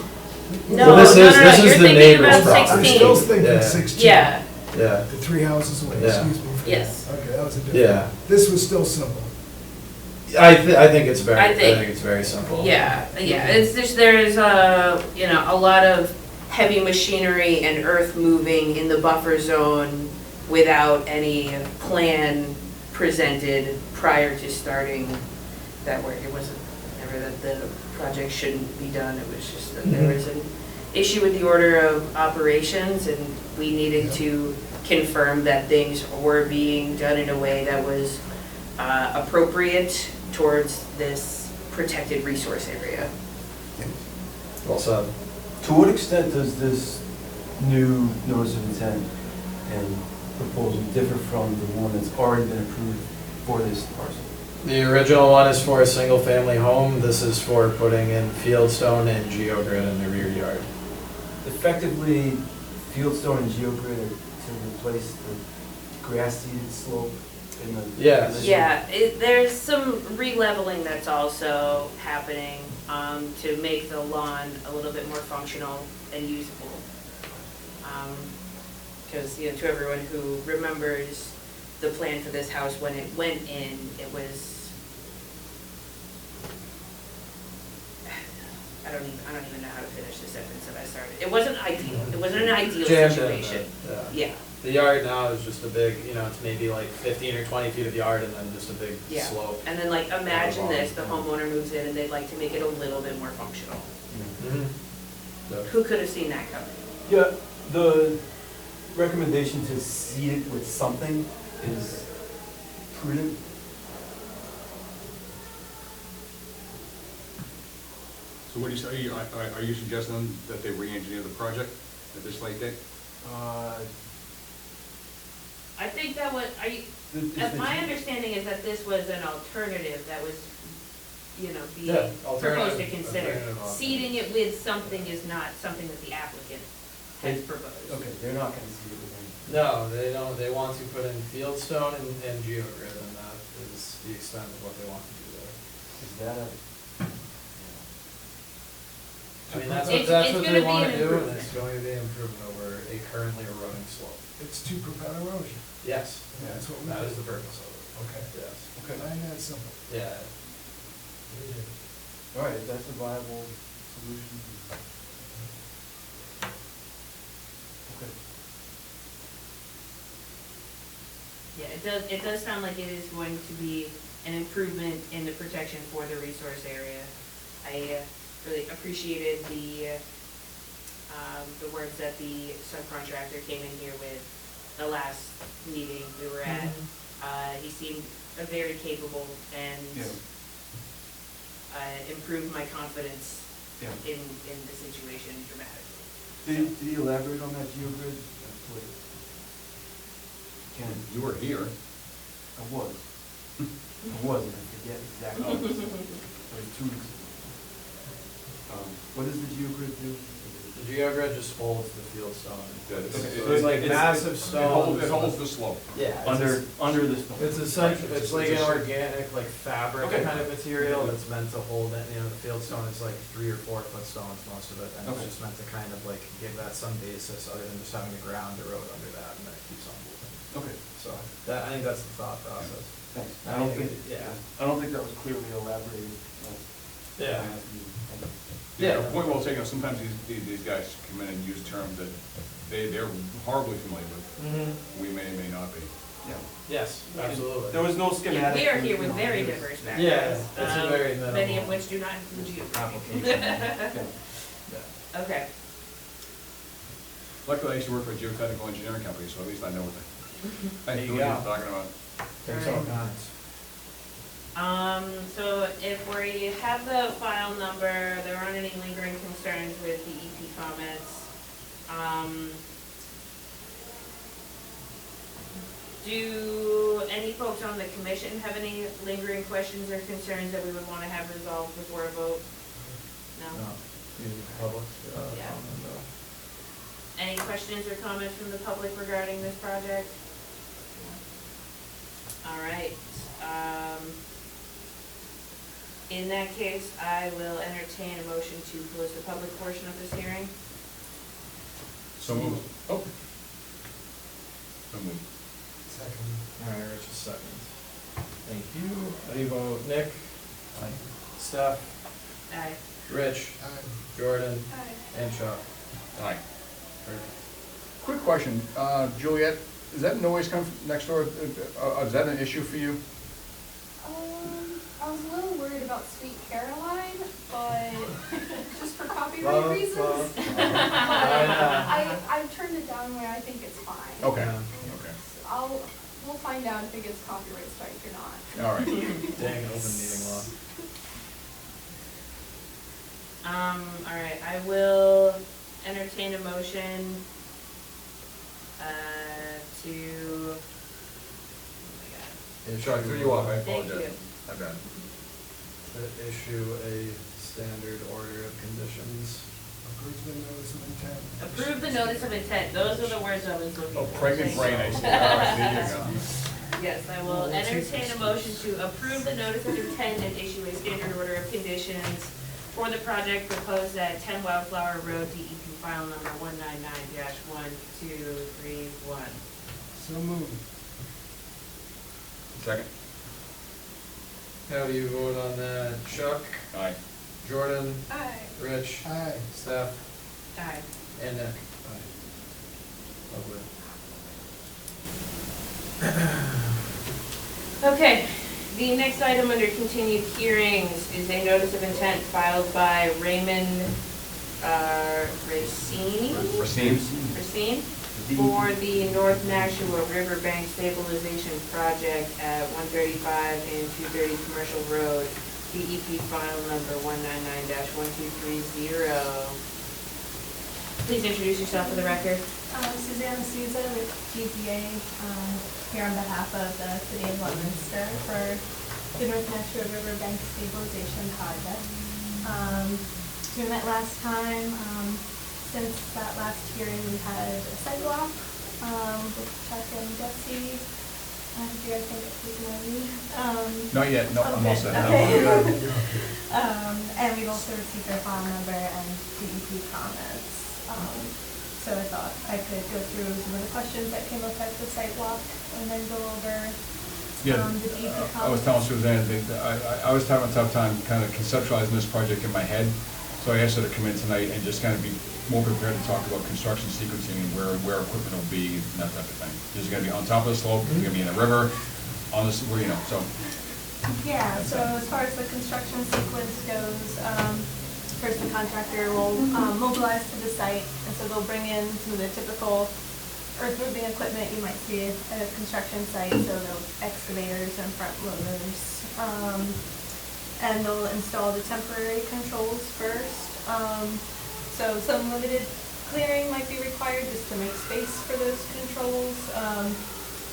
No, Well, this is you're the thinking neighbor's about property. I'm 16. still thinking Yeah. 16. Yeah, Yeah, The 3 houses away, Yeah. excuse me. for Yes. that. Okay, that was a different. yeah. This was still simple. I think it's very, I I think- think it's very simple. yeah. It's just, there's a lot of heavy machinery and earth moving in the buffer zone without any plan presented prior to starting that work. It wasn't ever that the project shouldn't be done, it was just that there was an issue with the order of operations, and we needed to confirm that things were being done in a way that was appropriate towards this protected resource area. Well said. To what extent does this new notice of intent and proposal differ from the one that's already been approved for this parcel? The original one is for a single-family home. This is for putting in fieldstone and geogrid in the rear yard. Effectively, fieldstone and geogrid are to replace the grass-seeded slope in the. Yes. Yeah, there's some re-leveling that's also happening to make the lawn a little bit more functional and usable. Because, you know, to everyone who remembers the plan for this house when it went in, it was, I don't even know how to finish the sentence that I started. It wasn't ideal, it wasn't an ideal Jammed in situation. there, Yeah, The yard now is just a big, you know, it's maybe like 15 or 20 feet of yard and then just a big yeah. slope. And then like, imagine long, this, the yeah. homeowner moves in and they'd like to make it a little bit more functional. Mhm. Who could have seen that coming? Yeah, the recommendation to seed it with something is prudent. So what do you say, are you suggesting that they re-engineer the project at this late date? I think that was, my understanding is that this was an alternative that was, you know, being Yeah, proposed to consider. alternative option. Seeding it with something is not something that the applicant has proposed. Okay, they're not gonna seed it with No, they don't, they want to put in fieldstone and geogrid, and that is the extent of what they want to do there. Is that a? I mean, that's It's what gonna they be want an to do, and improvement. it's going to be improvement over a currently eroding slope. It's to prevent erosion. Yes, Yeah, that's what we that do. is the purpose of it. Okay. Yes. Okay. I that simple. Yeah. All right, that's a viable solution. Okay. Yeah, it does sound like it is going to be an improvement in the protection for the resource area. I really appreciated the words that the subcontractor came in here with the last meeting we were at. He seemed very capable and improved my confidence Yeah. in the situation dramatically. Did he elaborate on that geogrid? Ken, You were here. I was. I was, and I forget exactly. It was 2 weeks ago. What does the geogrid do? The geogrid just holds the fieldstone. Okay. So it's like massive stones. It holds the slope. Yeah. Under this. It's essentially, it's like an organic, like fabric Okay. kind of material that's meant to hold it, you know, the fieldstone is like 3 or 4 foot stones, most of it, and it's Okay. just meant to kind of like give that some basis, other than just having the ground erode under that, and then it keeps on moving. Okay, So, that, I think that's the thought process. thanks. I don't think- yeah. I don't think that was clearly elaborated. Yeah. Yeah, point well taken. Sometimes these guys come in and use terms that they're horribly familiar with. Mm-hmm. We may not be. Yeah. Yes, absolutely. There was no Yeah, schematic. we are here with you know, very it was- diverse Yeah, backgrounds. it's a very minimal. Many of which do not include you. Application. Okay. Yeah. Okay. Luckily, I used to work for a geotechnical engineering company, so at least I know what There you what I'm go. talking about. Takes all kinds. So if we have the file number, there aren't any lingering concerns with the EP comments. Do any folks on the commission have any lingering questions or concerns that we would want to have resolved before a vote? No? No, you public, Yeah. comment, Any questions or comments from the public regarding this project? All right. In that case, I will entertain a motion to close the public portion of this hearing. So moved. Oh. So moved. Second. All right, Rich, a second. Thank you. How do you vote? Nick? Aye. Steph? Aye. Rich? Jordan? And Chuck? Aye. Quick question, Juliet, is that noise come from next door, is that an issue for you? I was a little worried about Sweet Caroline, but just for copyright Well, reasons. well, I've turned it down where I think it's fine. Okay, Yeah. okay, We'll find out if it gets copyright strike or not. all right. Dang, open meeting law. All right, I will entertain a motion to, oh my God. Chuck, threw you off, I Thank apologize. you. I bet. To issue a standard order of conditions. Approve the notice of intent. Approve the notice of intent, those are the words I was looking for. Oh, pregnant Thank brain, you. I see, all right, there you Yes, I will entertain a motion to approve the notice of intent and issue a standard order of conditions for the project proposed at 10 Wildflower Road, DEP file number 199-1231. So moved. Second? How do you vote on that? Chuck? Aye. Jordan? Aye. Rich? Aye. Steph? Aye. And Nick? Lovely. Okay, the next item under continued hearings is a notice of intent filed by Raymond Racine? Racine? For the North Nashua Riverbank Stabilization Project at 135 and 230 Commercial Road, DEP file number 199-1230. Please introduce yourself for the record. Suzanne Souza with GPA, here on behalf of the City of Leominster for the North Nashua Riverbank Stabilization Project. We met last time. Since that last hearing, we had a sidewalk with Chuck and Jesse. If you guys can get through my lead. Not yet, no, I'm all set. Okay. And we've also received their file number and DEP comments. So I thought I could go through some of the questions that came up at the site walk and then go over Yeah, the DEP comments. I was telling Suzanne, that I was having a tough time kind of conceptualizing this project in my head, so I asked her to come in tonight and just kind of be more prepared to talk about construction sequencing and where equipment will be and that type of thing. Is it gonna be on top of the slope, is it gonna be in the river, on this, where, you know, so. Yeah, so as far as the construction sequence goes, first the contractor will mobilize to the site, and so they'll bring in some of the typical earth moving equipment you might see at a construction site, so they'll excavators and front loaders. And they'll install the temporary controls first. So some limited clearing might be required just to make space for those controls,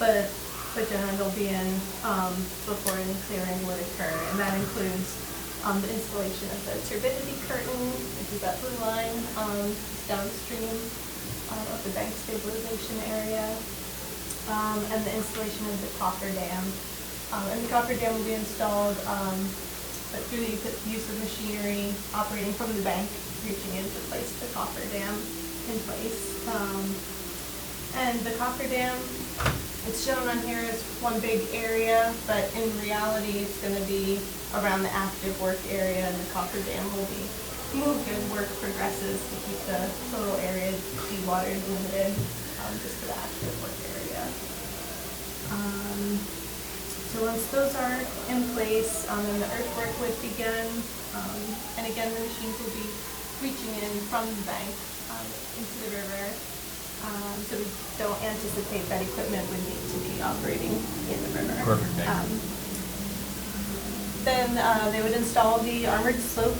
but generally they'll be in before any clearing would occur, and that includes the installation of the turbidity curtain, which is that blue line downstream of the bank stabilization area, and the installation of the coffer dam. And the coffer dam will be installed through the use of machinery operating from the bank, reaching in to place the coffer dam in place. And the coffer dam, it's shown on here as one big area, but in reality it's going to be around the active work area, and the coffer dam will be moved as work progresses to keep the total area dewatered limited just to the active work area. So once those are in place, then the earthwork would begin, and again the machines will be reaching in from the bank into the river. So we don't anticipate that equipment would need to be operating in the river. Perfect, thank you. Then they would install the armored slope.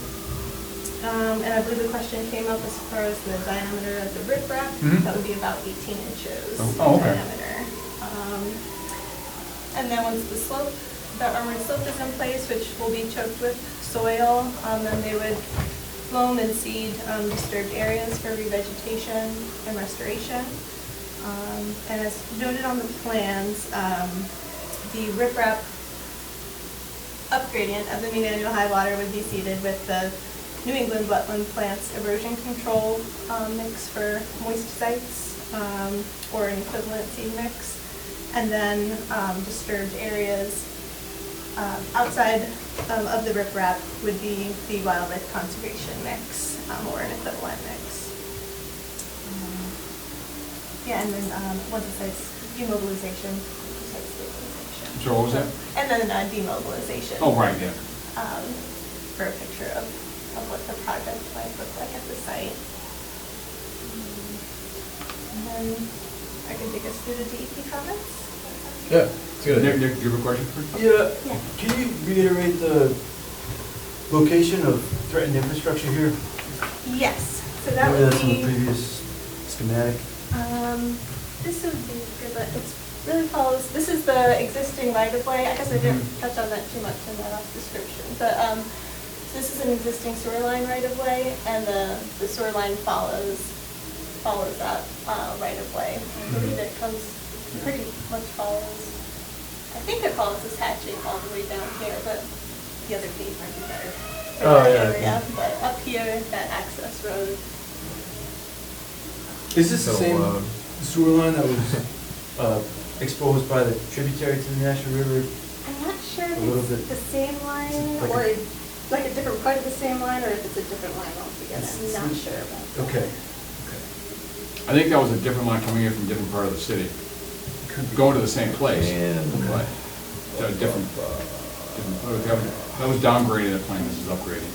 And I believe the question came up as far as the diameter of the riprap. That would be about 18 inches okay. diameter. And then once the armored slope is in place, which will be choked with soil, then they would loam and seed disturbed areas for revegetation and restoration. And as noted on the plans, the riprap upgradient of the mean annual high water would be seeded with the New England Wetland Plants erosion control mix for moist sites, or an equivalent seed mix. And then disturbed areas outside of the riprap would be the wildlife conservation mix, or an equivalent mix. Yeah, and then once it says demobilization, it says stabilization. So what was that? And then demobilization. Oh, right, yeah. For a picture of what the project might look like at the site. And then I can take us through the DEP comments. Yeah, it's good. Nick, do you have a question for me? Yeah, can you reiterate the location of threatened infrastructure here? Yes, so that Maybe would that's in the be, previous schematic. this would be good, but it's really follows, this is the existing right-of-way. I guess I didn't touch on that too much in that off description, but this is an existing sewer line right-of-way, and the sewer line follows that right-of-way. I believe it comes, pretty much follows, I think it follows this hatching all the way down here, but the other page might be better. for Oh, that yeah. area, but up here, that access road. Is this the So, same sewer line that was exposed by the tributary to the National River? I'm not sure A little if it's bit. the same line Like or a- like a different part of the same line, or if it's a different line altogether. I'm not sure about that. Okay. I think that was a different line coming in from a different part of the city, going to the same place. But different, that was downgraded at Plain, this is upgrading.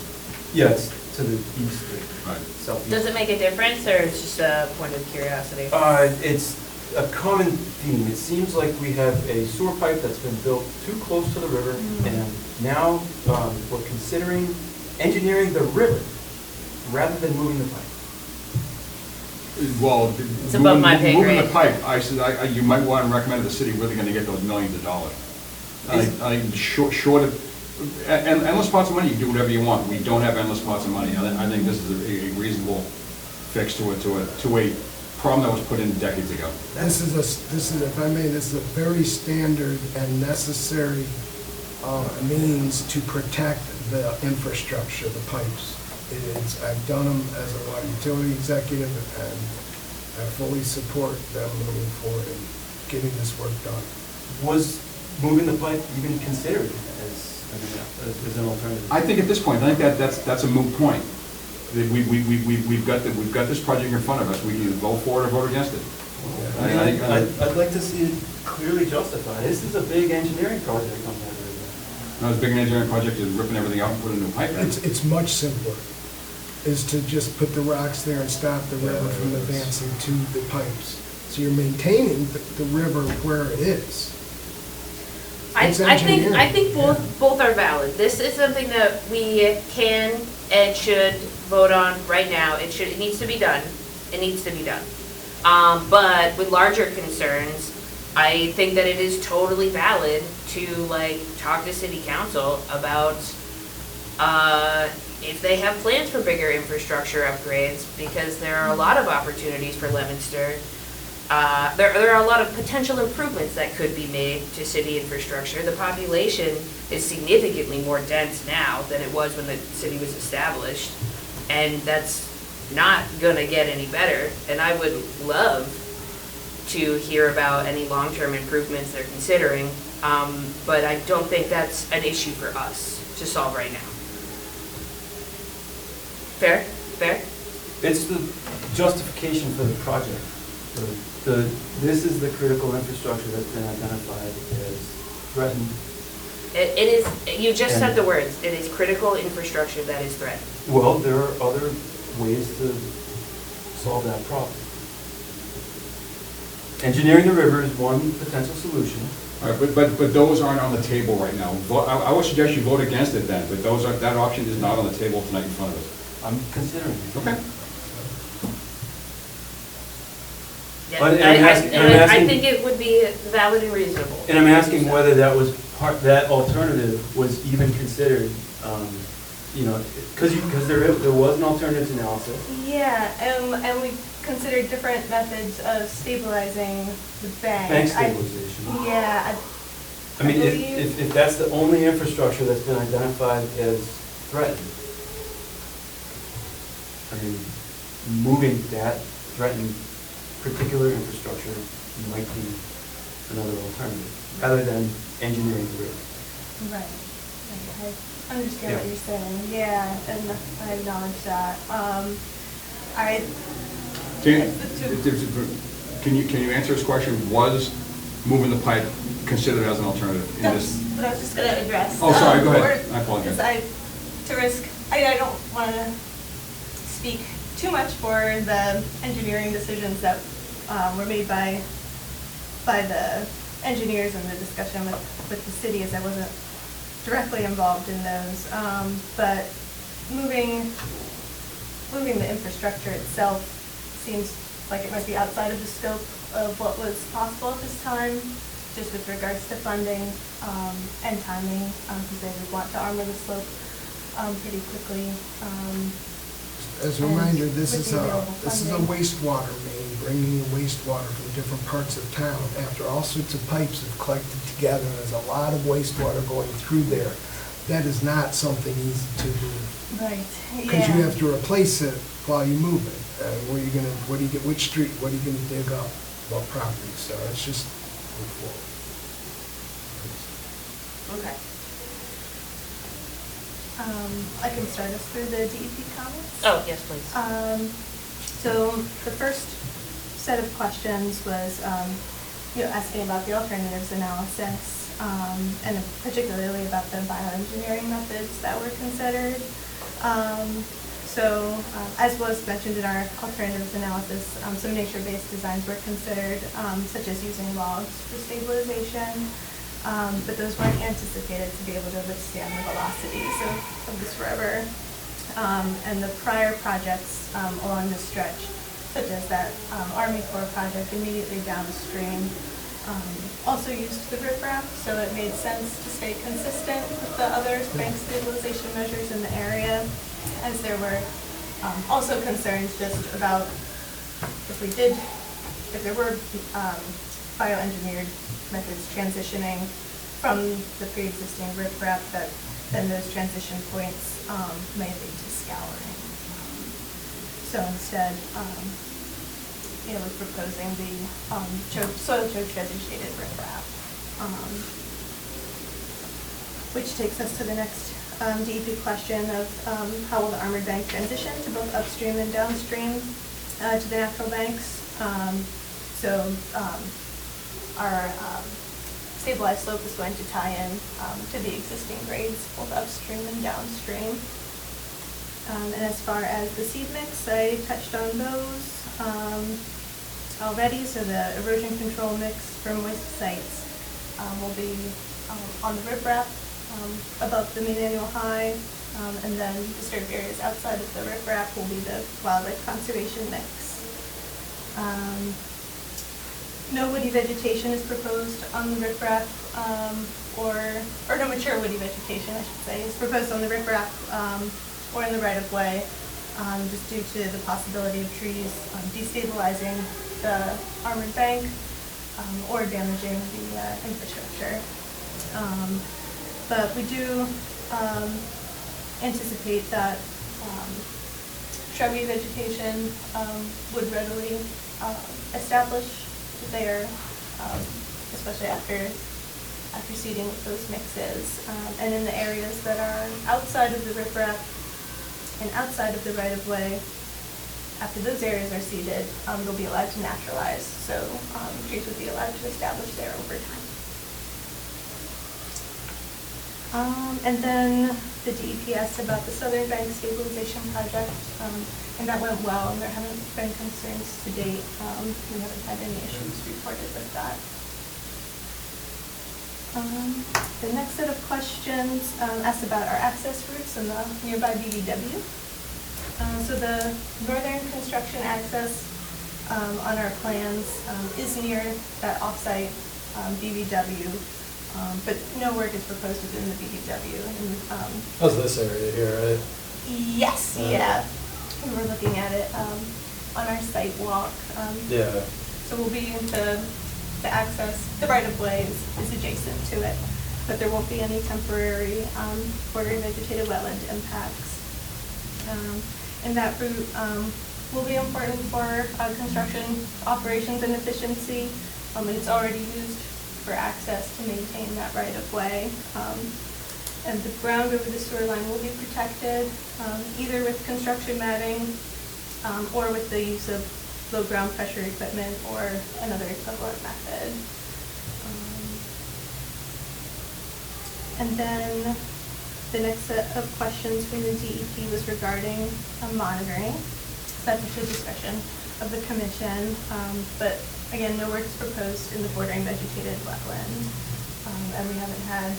Yeah, it's to the east, Right. southeast. Does it make a difference, or it's just a point of curiosity? It's a common theme. It seems like we have a sewer pipe that's been built too close to the river, and now we're considering engineering the river rather than moving the pipe. Well, It's above my pay moving the grade. pipe, I said, you might want to recommend to the city where they're gonna get those millions of dollars. I short of, endless pots of money, you can do whatever you want. We don't have endless pots of money. I think this is a reasonable fix to a problem that was put in decades ago. This is, if I may, this is a very standard and necessary means to protect the infrastructure, the pipes. It is, I've done them as a water utility executive, and I fully support them moving forward and getting this work done. Was moving the pipe even considered as an alternative? I think at this point, I think that's a moot point. We've got this project in front of us, we can either vote for it or vote against it. I'd like to see it clearly justified. This is a big engineering project on that river. Not as big an engineering project as ripping everything out and putting a new pipe in. It's much simpler, is to just put the rocks there and stop the river from advancing to the pipes. So you're maintaining the river where it is. It's I engineering. think both are valid. This is something that we can and should vote on right now. It needs to be done. It needs to be done. But with larger concerns, I think that it is totally valid to talk to city council about if they have plans for bigger infrastructure upgrades, because there are a lot of opportunities for Leominster. There are a lot of potential improvements that could be made to city infrastructure. The population is significantly more dense now than it was when the city was established, and that's not gonna get any better. And I would love to hear about any long-term improvements they're considering, but I don't think that's an issue for us to solve right now. Fair? Fair? It's the justification for the project. This is the critical infrastructure that's been identified as threatened. It is, you just said the words, it is critical infrastructure that is threatened. Well, there are other ways to solve that problem. Engineering the river is one potential solution. All right, but those aren't on the table right now. I would suggest you vote against it then, but that option is not on the table tonight in front of us. I'm considering it. Okay. Yeah, But I I'm asking- think it would be valid and reasonable. And I'm asking whether that was that alternative was even considered, because there was an alternatives analysis. Yeah, and we considered different methods of stabilizing the bank. Bank stabilization. Yeah, I mean, believe- if that's the only infrastructure that's been identified as threatened, I mean, moving that threatened particular infrastructure might be another alternative, rather than engineering the river. right. I understand what you're saying, yeah, and I acknowledge that. Can you answer this question? Was moving the pipe considered as an alternative in That's this? what I was just gonna address. Oh, sorry, go ahead. Or- I apologize. I don't wanna speak too much for the engineering decisions that were made by the engineers in the discussion with the city, as I wasn't directly involved in those. But moving the infrastructure itself seems like it might be outside of the scope of what was possible at this time, just with regards to funding and timing, because they would want to armor the slope pretty quickly. As a reminder, this with is the a available funding. wastewater main, bringing in wastewater from different parts of town. After all sorts of pipes have collected together, there's a lot of wastewater going through there. that is not something easy to do. Right, Because you have to replace it while you move it. Where you gonna, what do you get, which street, what are you gonna dig up, what property, so it's just move forward. Okay. I can start us through the DEP comments. Oh, yes, please. So the first set of questions was, asking about the alternatives analysis, and particularly about the bioengineering methods that were considered. As was mentioned in our alternatives analysis, some nature-based designs were considered, such as using logs for stabilization, but those weren't anticipated to be able to withstand the velocities of this river. And the prior projects along this stretch, such as that Army Corps project immediately downstream, also used the riprap, so it made sense to stay consistent with the other bank stabilization measures in the area, as there were also concerns just about if there were bioengineered methods transitioning from the pre-existing riprap, that then those transition points may lead to scouring. So instead, we're proposing the soil choke vegetated riprap, which takes us to the next DEP question of how will the armored bank transition to both upstream and downstream to the natural banks. Our stabilized slope is going to tie in to the existing grades, both upstream and downstream. And as far as the seed mix, I touched on those already. So the erosion control mix for moist sites will be on the riprap above the mean annual high, and then disturbed areas outside of the riprap will be the wildlife conservation mix. No woody vegetation is proposed on the riprap, or no mature woody vegetation, I should say, is proposed on the riprap or in the right-of-way, just due to the possibility of trees destabilizing the armored bank or damaging the infrastructure. But we do anticipate that shrubby vegetation would readily establish there, especially after seeding with those mixes. And in the areas that are outside of the riprap and outside of the right-of-way, after those areas are seeded, they'll be allowed to naturalize. So trees would be allowed to establish there over time. And then the DEP asked about the Southern Bank Stabilization Project, and that went well, and there haven't been concerns to date. We haven't had any issues reported with that. The next set of questions asked about our access routes and the nearby BVW. So the northern construction access on our plans is near that offsite BVW. But no work is proposed within the BVW. How's this area here, right? Yes, yeah. We were looking at it on our site walk. Yeah. So we'll be into the access, the right-of-way is adjacent to it, but there won't be any temporary bordering vegetated wetland impacts. And that route will be important for construction operations and efficiency. It's already used for access to maintain that right-of-way. And the ground over the sewer line will be protected either with construction matting or with the use of low ground pressure equipment or another equivalent method. And then the next set of questions from the DEP was regarding monitoring, subject to discretion of the commission, but again, no work is proposed in the bordering vegetated wetland, and we haven't had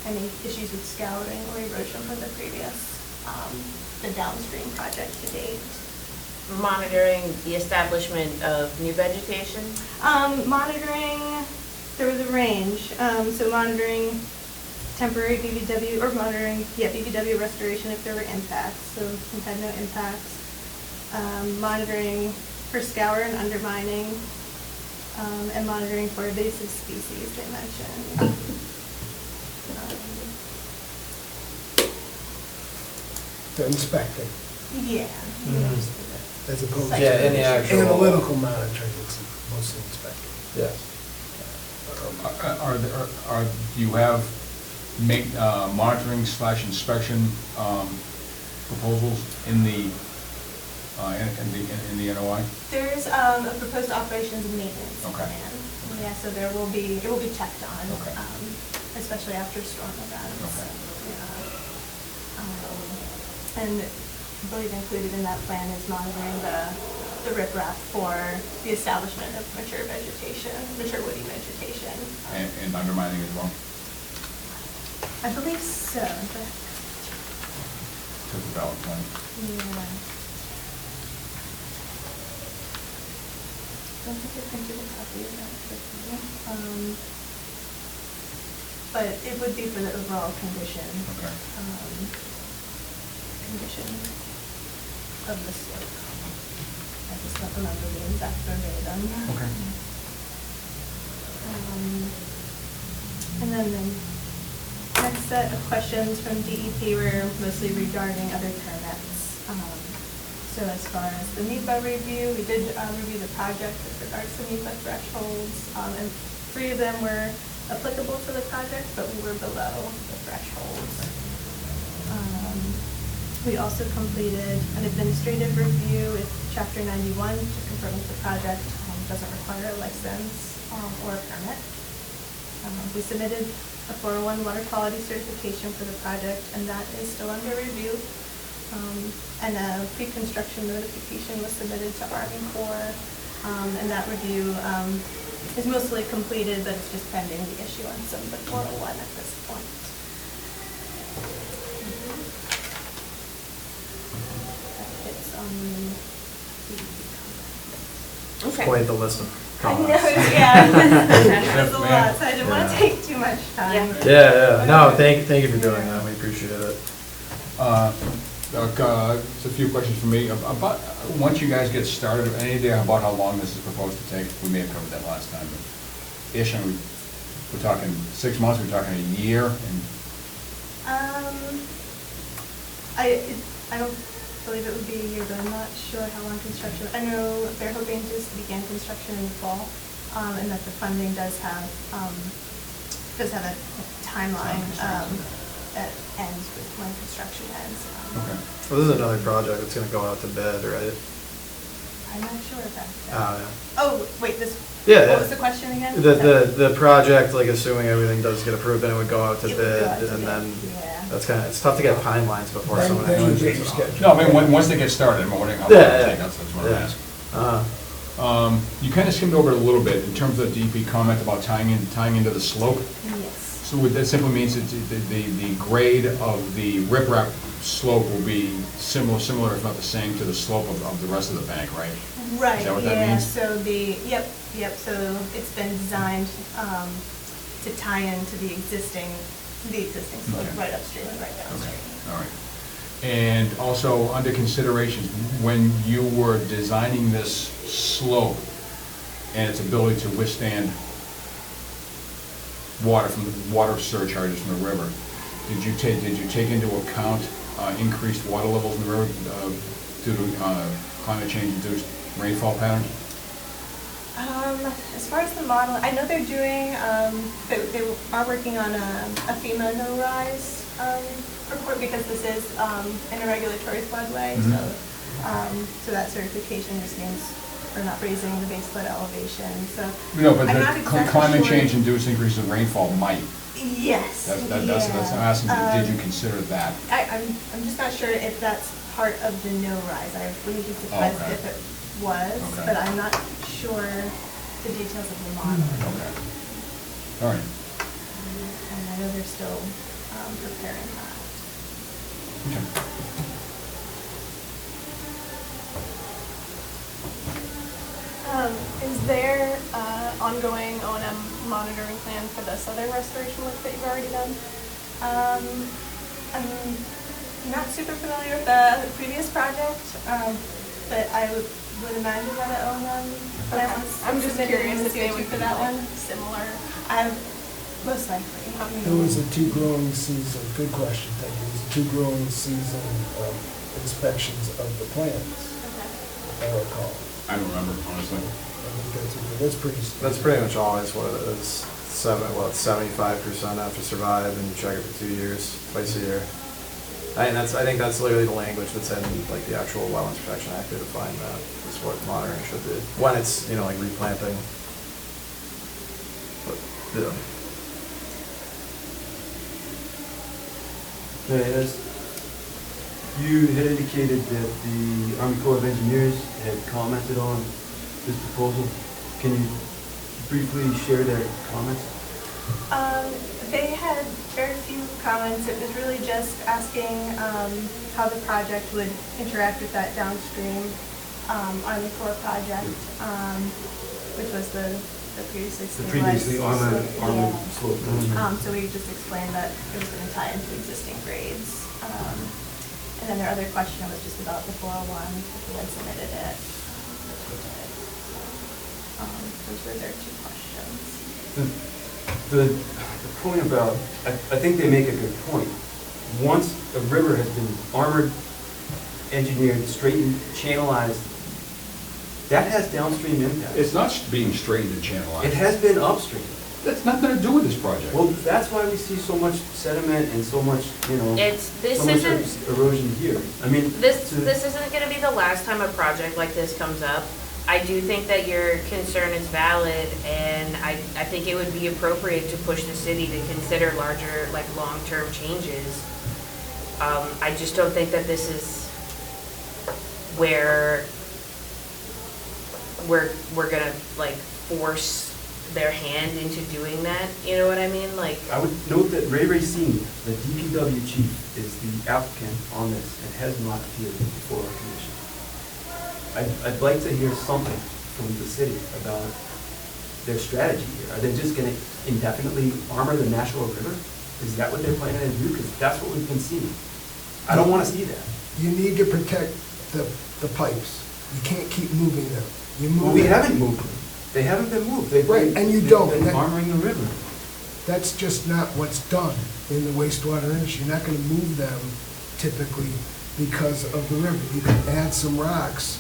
any issues with scouring or erosion from the previous, the downstream project to date. Monitoring the establishment of new vegetation? Monitoring, there was a range, so monitoring temporary BVW, or monitoring, BVW restoration if there were impacts, so we've had no impacts. Monitoring for scour and undermining, and monitoring for invasive species, they mentioned. to inspecting, Yeah. as opposed Site to Yeah, in the actual. analytical monitoring, it's mostly inspecting. Yes. Do you have monitoring / inspection proposals in the NOI? There's a proposed operations and maintenance Okay. plan. Yeah, so it will be checked on, Okay. especially after storm events. Okay. And I believe included in that plan is monitoring the riprap for the establishment of mature vegetation, mature woody vegetation. And undermining as well, I believe so, but, to the development plan? yeah. I don't think I printed a copy of that with me. But it would be for the overall condition. Okay. Condition of the slope. I just don't remember the exact verbatim. Okay. And then the next set of questions from DEP were mostly regarding other permits. So as far as the NEPA review, we did review the project with regards to NEPA thresholds, and 3 of them were applicable to the project, but we were below the thresholds. We also completed an administrative review with Chapter 91 to confirm that the project doesn't require a license or a permit. We submitted a 401 water quality certification for the project, and that is still under review. And a pre-construction notification was submitted to Army Corps, and that review is mostly completed, but it's just pending the issuance of the 401 at this point. It's on the It's quite the list of I know, comments. yeah. There's a Man. lot, so I didn't want to Yeah. take too much time. Yeah. No, thank you for doing that. We appreciate it. Just a few questions from me. About, once you guys get started, any idea about how long this is proposed to take? We may have covered that last time, but ish, and we're talking 6 months, we're talking a year, and I don't believe it would be a year, but I'm not sure how long construction, I know they're hoping to begin construction in the fall, and that the funding does have a timeline, that ends with when construction ends. okay. Well, this is another project that's gonna go out to bid, right? I'm not sure if that. Yeah. Oh, wait, this, Yeah, what was the question again? The project, like assuming everything does get approved, then it would go out to It would bid, go out to and bid, then yeah. that's it's tough to get timelines before Then- someone then you actually get gets your it on. schedule. No, I mean, once they get started, I'm wondering how long Yeah, it'll yeah. take, that's what I'm asking. Uh, You kind of skimmed over it a little bit in terms of the DEP comment about tying into the slope. Yes. So what that simply means that the grade of the riprap slope will be similar, if not the same, to the slope of the rest of the bank, right? Right, Is that what that yeah, means? so so it's been designed to tie into the existing slope Okay. right upstream and right Okay, downstream. all right. And also, under considerations, when you were designing this slope and its ability to withstand water surcharges from the river, did you take into account increased water levels in the river due to climate change-induced rainfall patterns? As far as the model, I know they're doing, they are working on a FEMA no-rise report, because this is in a regulatory floodway, so that certification just means we're not raising the base flood elevation, so. No, but I'm not the exactly climate sure. change-induced increases in rainfall might. Yes, That's what I'm asking, did you consider that? I'm just not sure if that's part of the no-rise. I wouldn't be surprised Okay. if it was, Okay. but I'm not sure the details of the model. Okay. All right. And I know they're still preparing that. Okay. Is there ongoing O&M monitoring plan for the southern restoration work that you've already done? I'm not super familiar with the previous project, but I would imagine that the O&M plan was I'm just submitted curious in if they CO2 would for be that like one. similar. Most likely. It was a 2 growing season, good question, thank you. It was two growing season inspections of the plants, if I recall. I don't remember, honestly. That's pretty. That's pretty much always what it is. It's 75% after survive, and you check it for 2 years, twice a year. I think that's literally the language that's in like the actual Wetlands Protection Act. They define that. That's what monitoring should be. When it's, like replanting. But, yeah. As you had indicated that the Army Corps of Engineers had commented on this proposal, can you briefly share their comments? They had very few comments. It was really just asking how the project would interact with that downstream Army Corps project, which was the previously The stabilized previously armored slope. So we just explained that it was going to tie into existing grades. And then their other question was just about the 401, if we had submitted it. Those were their two questions. The point about, I think they make a good point. Once a river has been armored, engineered, straightened, channelized, that has downstream impact. It's not being straightened and channelized. It has been upstream. That's nothing to do with this project. Well, that's why we see so much sediment and so much, This so much isn't, erosion here. I mean, this isn't gonna be the last time a project like this comes up. I do think that your concern is valid, and I think it would be appropriate to push the city to consider larger, like, long-term changes. I just don't think that this is where we're gonna, like, force their hand into doing that, you know what I mean? Like, I would note that Ray Racine, the DPW chief, is the applicant on this and has not appeared before our commission. I'd like to hear something from the city about their strategy here. Are they just going to indefinitely armor the Nashua River? Is that what they're planning to do? Because that's what we've been seeing. I don't want to see that. You need to protect the pipes. You can't keep moving them. You move Well, we them. haven't moved them. They haven't been moved. They've Right, been, and you they've don't. been That- armoring the river. That's just not what's done in the wastewater industry. You're not gonna move them typically because of the river. You can add some rocks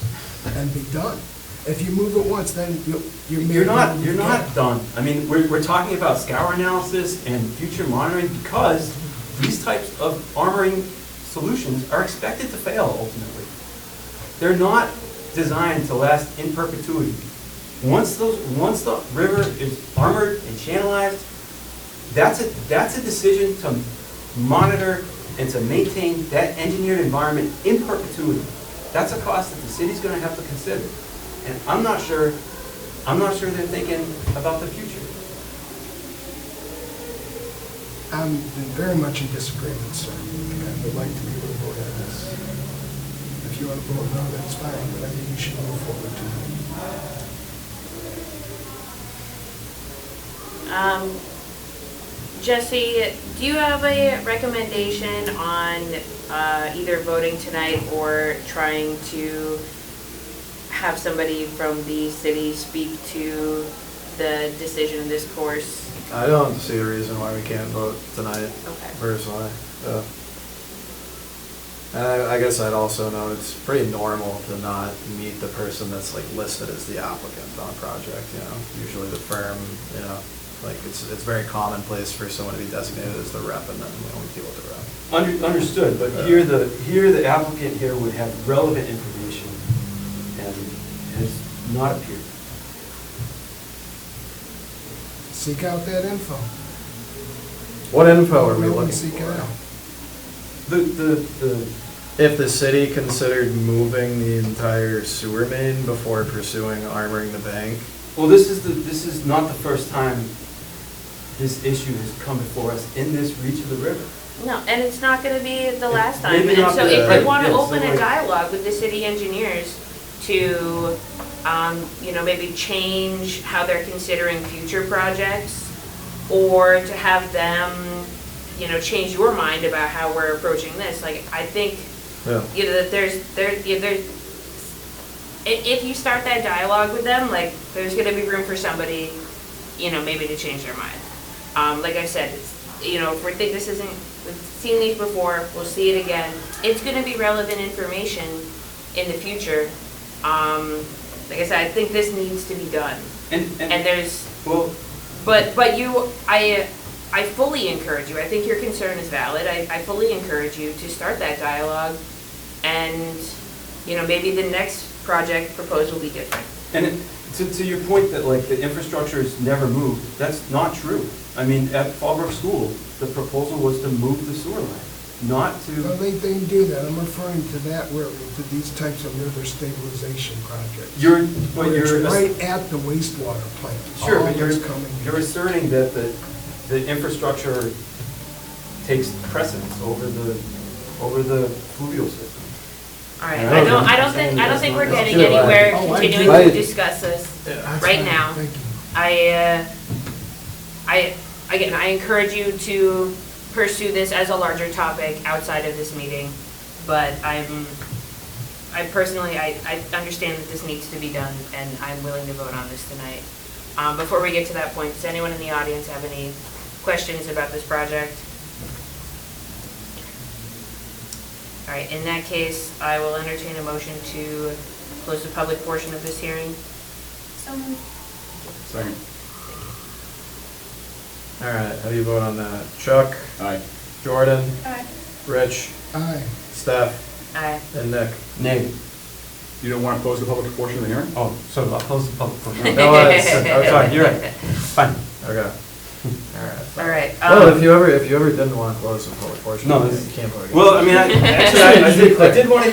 and be done. If you move it once, then You're not done. I mean, we're talking about scour analysis and future monitoring because these types of armoring solutions are expected to fail ultimately. They're not designed to last in perpetuity. Once the river is armored and channelized, that's a decision to monitor and to maintain that engineered environment in perpetuity. That's a cost that the city's gonna have to consider. And I'm not sure they're thinking about the future. I'm very much in disagreement, sir. I would like to be able to vote on this. If you want to vote no, that's fine, but I think you should move forward to it. Jesse, do you have a recommendation on either voting tonight or trying to have somebody from the city speak to the decision of this course? I don't see a reason why we can't vote tonight, Okay. personally. Yeah. And I guess I'd also note it's pretty normal to not meet the person that's like listed as the applicant on a project, usually the firm, like it's very commonplace for someone to be designated as the rep and then we only deal with the rep. Understood, but here the applicant here would have relevant information and has not appeared. Seek out that info. What info are we Go and looking seek it for? out. If the city considered moving the entire sewer main before pursuing armoring the bank, Well, this is not the first time this issue has come before us in this reach of the river. No, and it's not gonna be the last time. Maybe And not so the- if right, you wanna yeah, so open a like- dialogue with the city engineers to, maybe change how they're considering future projects, or to have them, change your mind about how we're approaching this, like, I think, yeah. that there's, if you start that dialogue with them, like, there's gonna be room for somebody, maybe to change their mind. Like I said, you know, if we think this isn't, we've seen these before, we'll see it again. It's gonna be relevant information in the future. Like I said, I think this needs to be done. And there's, Well, but you, I fully encourage you, I think your concern is valid, I fully encourage you to start that dialogue, and, you know, maybe the next project proposed will be different. and to your point that like the infrastructure is never moved, that's not true. I mean, at Fallbrook School, the proposal was to move the sewer line, not Well, to, they didn't do that. I'm referring to that river, to these types of river stabilization projects. you're, but Where it's you're. right at the wastewater plant. Sure, All but that's coming. you're asserting that the infrastructure takes precedence over the fluvial system. All right, I I don't think we're getting Sure, anywhere Oh, I continuing do. to discuss this That's right fine. now. Thank you. Again, I encourage you to pursue this as a larger topic outside of this meeting, but I personally understand that this needs to be done, and I'm willing to vote on this tonight. Before we get to that point, does anyone in the audience have any questions about this project? All right, in that case, I will entertain a motion to close the public portion of this hearing. So moved. Second. All right, how do you vote on that? Chuck, Aye. Jordan, Aye. Rich, Aye. Steph, Aye. and Nick. Nay. You don't want to close the public portion of the hearing? Oh, so I'll close the public portion. No, Sorry, you're right. Fine. Okay. All right. All right. Well, if you ever didn't want to close the public portion, No, you this- can't vote against Well, I it. mean, I did want to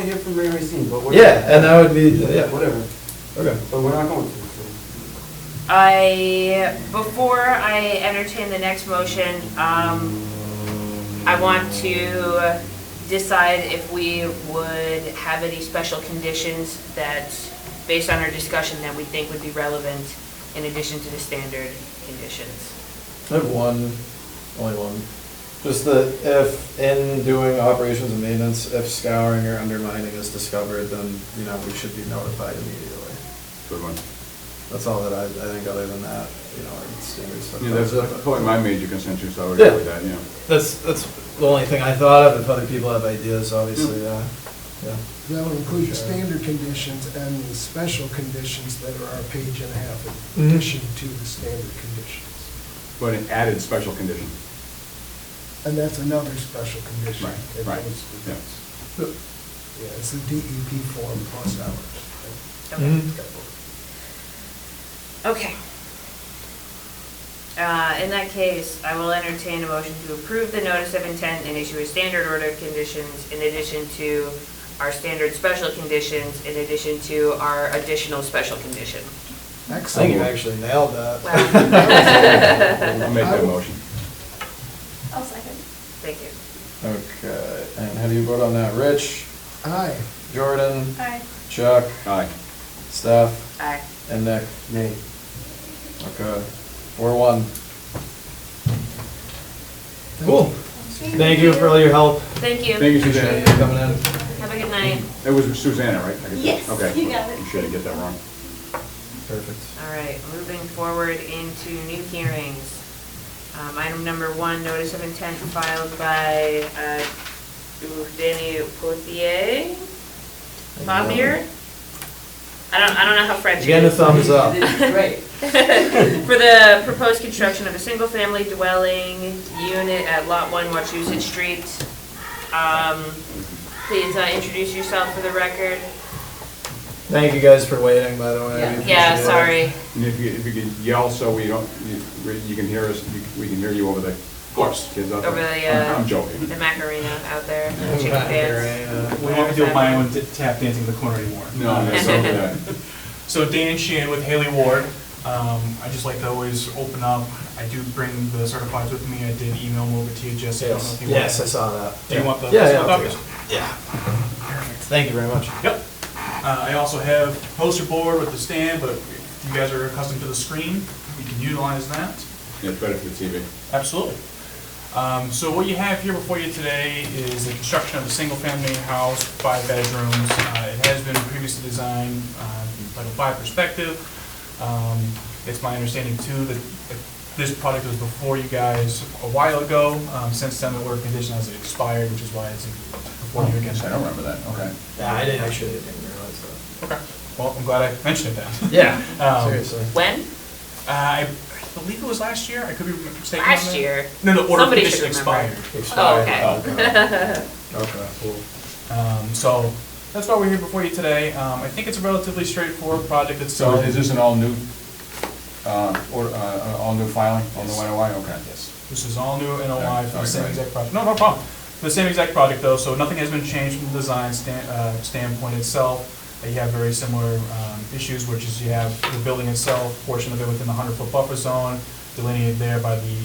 hear from Ray Racine, but whatever. Yeah, and that would be, yeah, Whatever, okay. but we're not going to. So. Before I entertain the next motion, I want to decide if we would have any special conditions that, based on our discussion, that we think would be relevant in addition to the standard conditions. I have only one. Just that if in doing operations and maintenance, if scouring or undermining is discovered, then, you know, we should be notified immediately. Good one. That's all that I think, other than that, you know, our standard stuff. Yeah, that's probably my major consensus, I would Yeah. agree with that, yeah. That's the only thing I thought of. If other people have ideas, obviously, yeah. That will include the standard conditions and the special conditions that are a page and a half in addition to the standard conditions. But an added special condition. And that's another special condition. Right, that right, goes with yeah. this. Yeah, it's the DEP form plus hours. Okay. Mhm. Okay. In that case, I will entertain a motion to approve the notice of intent and issue a standard order of conditions in addition to our standard special conditions, in addition to our additional special condition. I think you Excellent. actually nailed that. I'll make that motion. I'll second. Thank you. Okay, and how do you vote on that? Rich, Aye. Jordan, Aye. Chuck, Aye. Steph, Aye. and Nick. Nay. Okay, 4-1. Cool. Thank you for all your help. Thank you. Thank you, Appreciate Suzanne. you coming in. Have a good night. It was Susanna, right? I guess. Yes, Okay. you got it. You shouldn't get that wrong. Perfect. All right, moving forward into new hearings. Item number 1, notice of intent filed by Danny Pothier. Bob here? I don't know how French Again, a is. thumbs up. Great. For the proposed construction of a single-family dwelling unit at Lot 1, Wachusett Street. Please introduce yourself for the record. Thank you guys for waiting, by the way. Yeah. We Yeah, appreciate it. sorry. And if you could yell so we don't, you can hear us, we can hear you over the course. Kids out there. Over the, I'm joking. The Macarena out there, the chicken dance. We won't be doing my own tap dancing in the corner anymore. No, that's over that. So Dan Sheehan with Haley Ward. I just like to always open up. I do bring the certifieds with me. I did email them over to you, Jesse. I don't know if you want- Yes, I saw that. Do you want the? Yeah, the I'll copies? take it. Yeah. Perfect. Thank you very much. Yep. I also have poster board with the stand, but if you guys are accustomed to the screen, we can utilize that. Yeah, it's better for the TV. Absolutely. So what you have here before you today is the construction of a single-family house, 5 bedrooms. It has been previously designed from Title V perspective. It's my understanding too that This project was before you guys a while ago. Since then, the order of condition has expired, which is why it's before you again. I don't remember that, okay. Yeah, I didn't realize that. Okay, well, I'm glad I mentioned it then. Yeah, Um, seriously. When? I believe it was last year, I could be mistaken on that. Last year. No, the order of Somebody condition should remember. expired. Oh, okay. Okay, cool. So, that's why we're here before you today. I think it's a relatively straightforward project So itself. is this an all-new, all-new filing, all-new NOI? Okay. Yes, this is all new NOI Yeah, for the sorry, same go ahead. exact project. No, no problem. For the same exact project though, so nothing has been changed from the design standpoint itself. You have very similar issues, which is you have the building itself, portion of it within the 100-foot buffer zone, delineated there by the,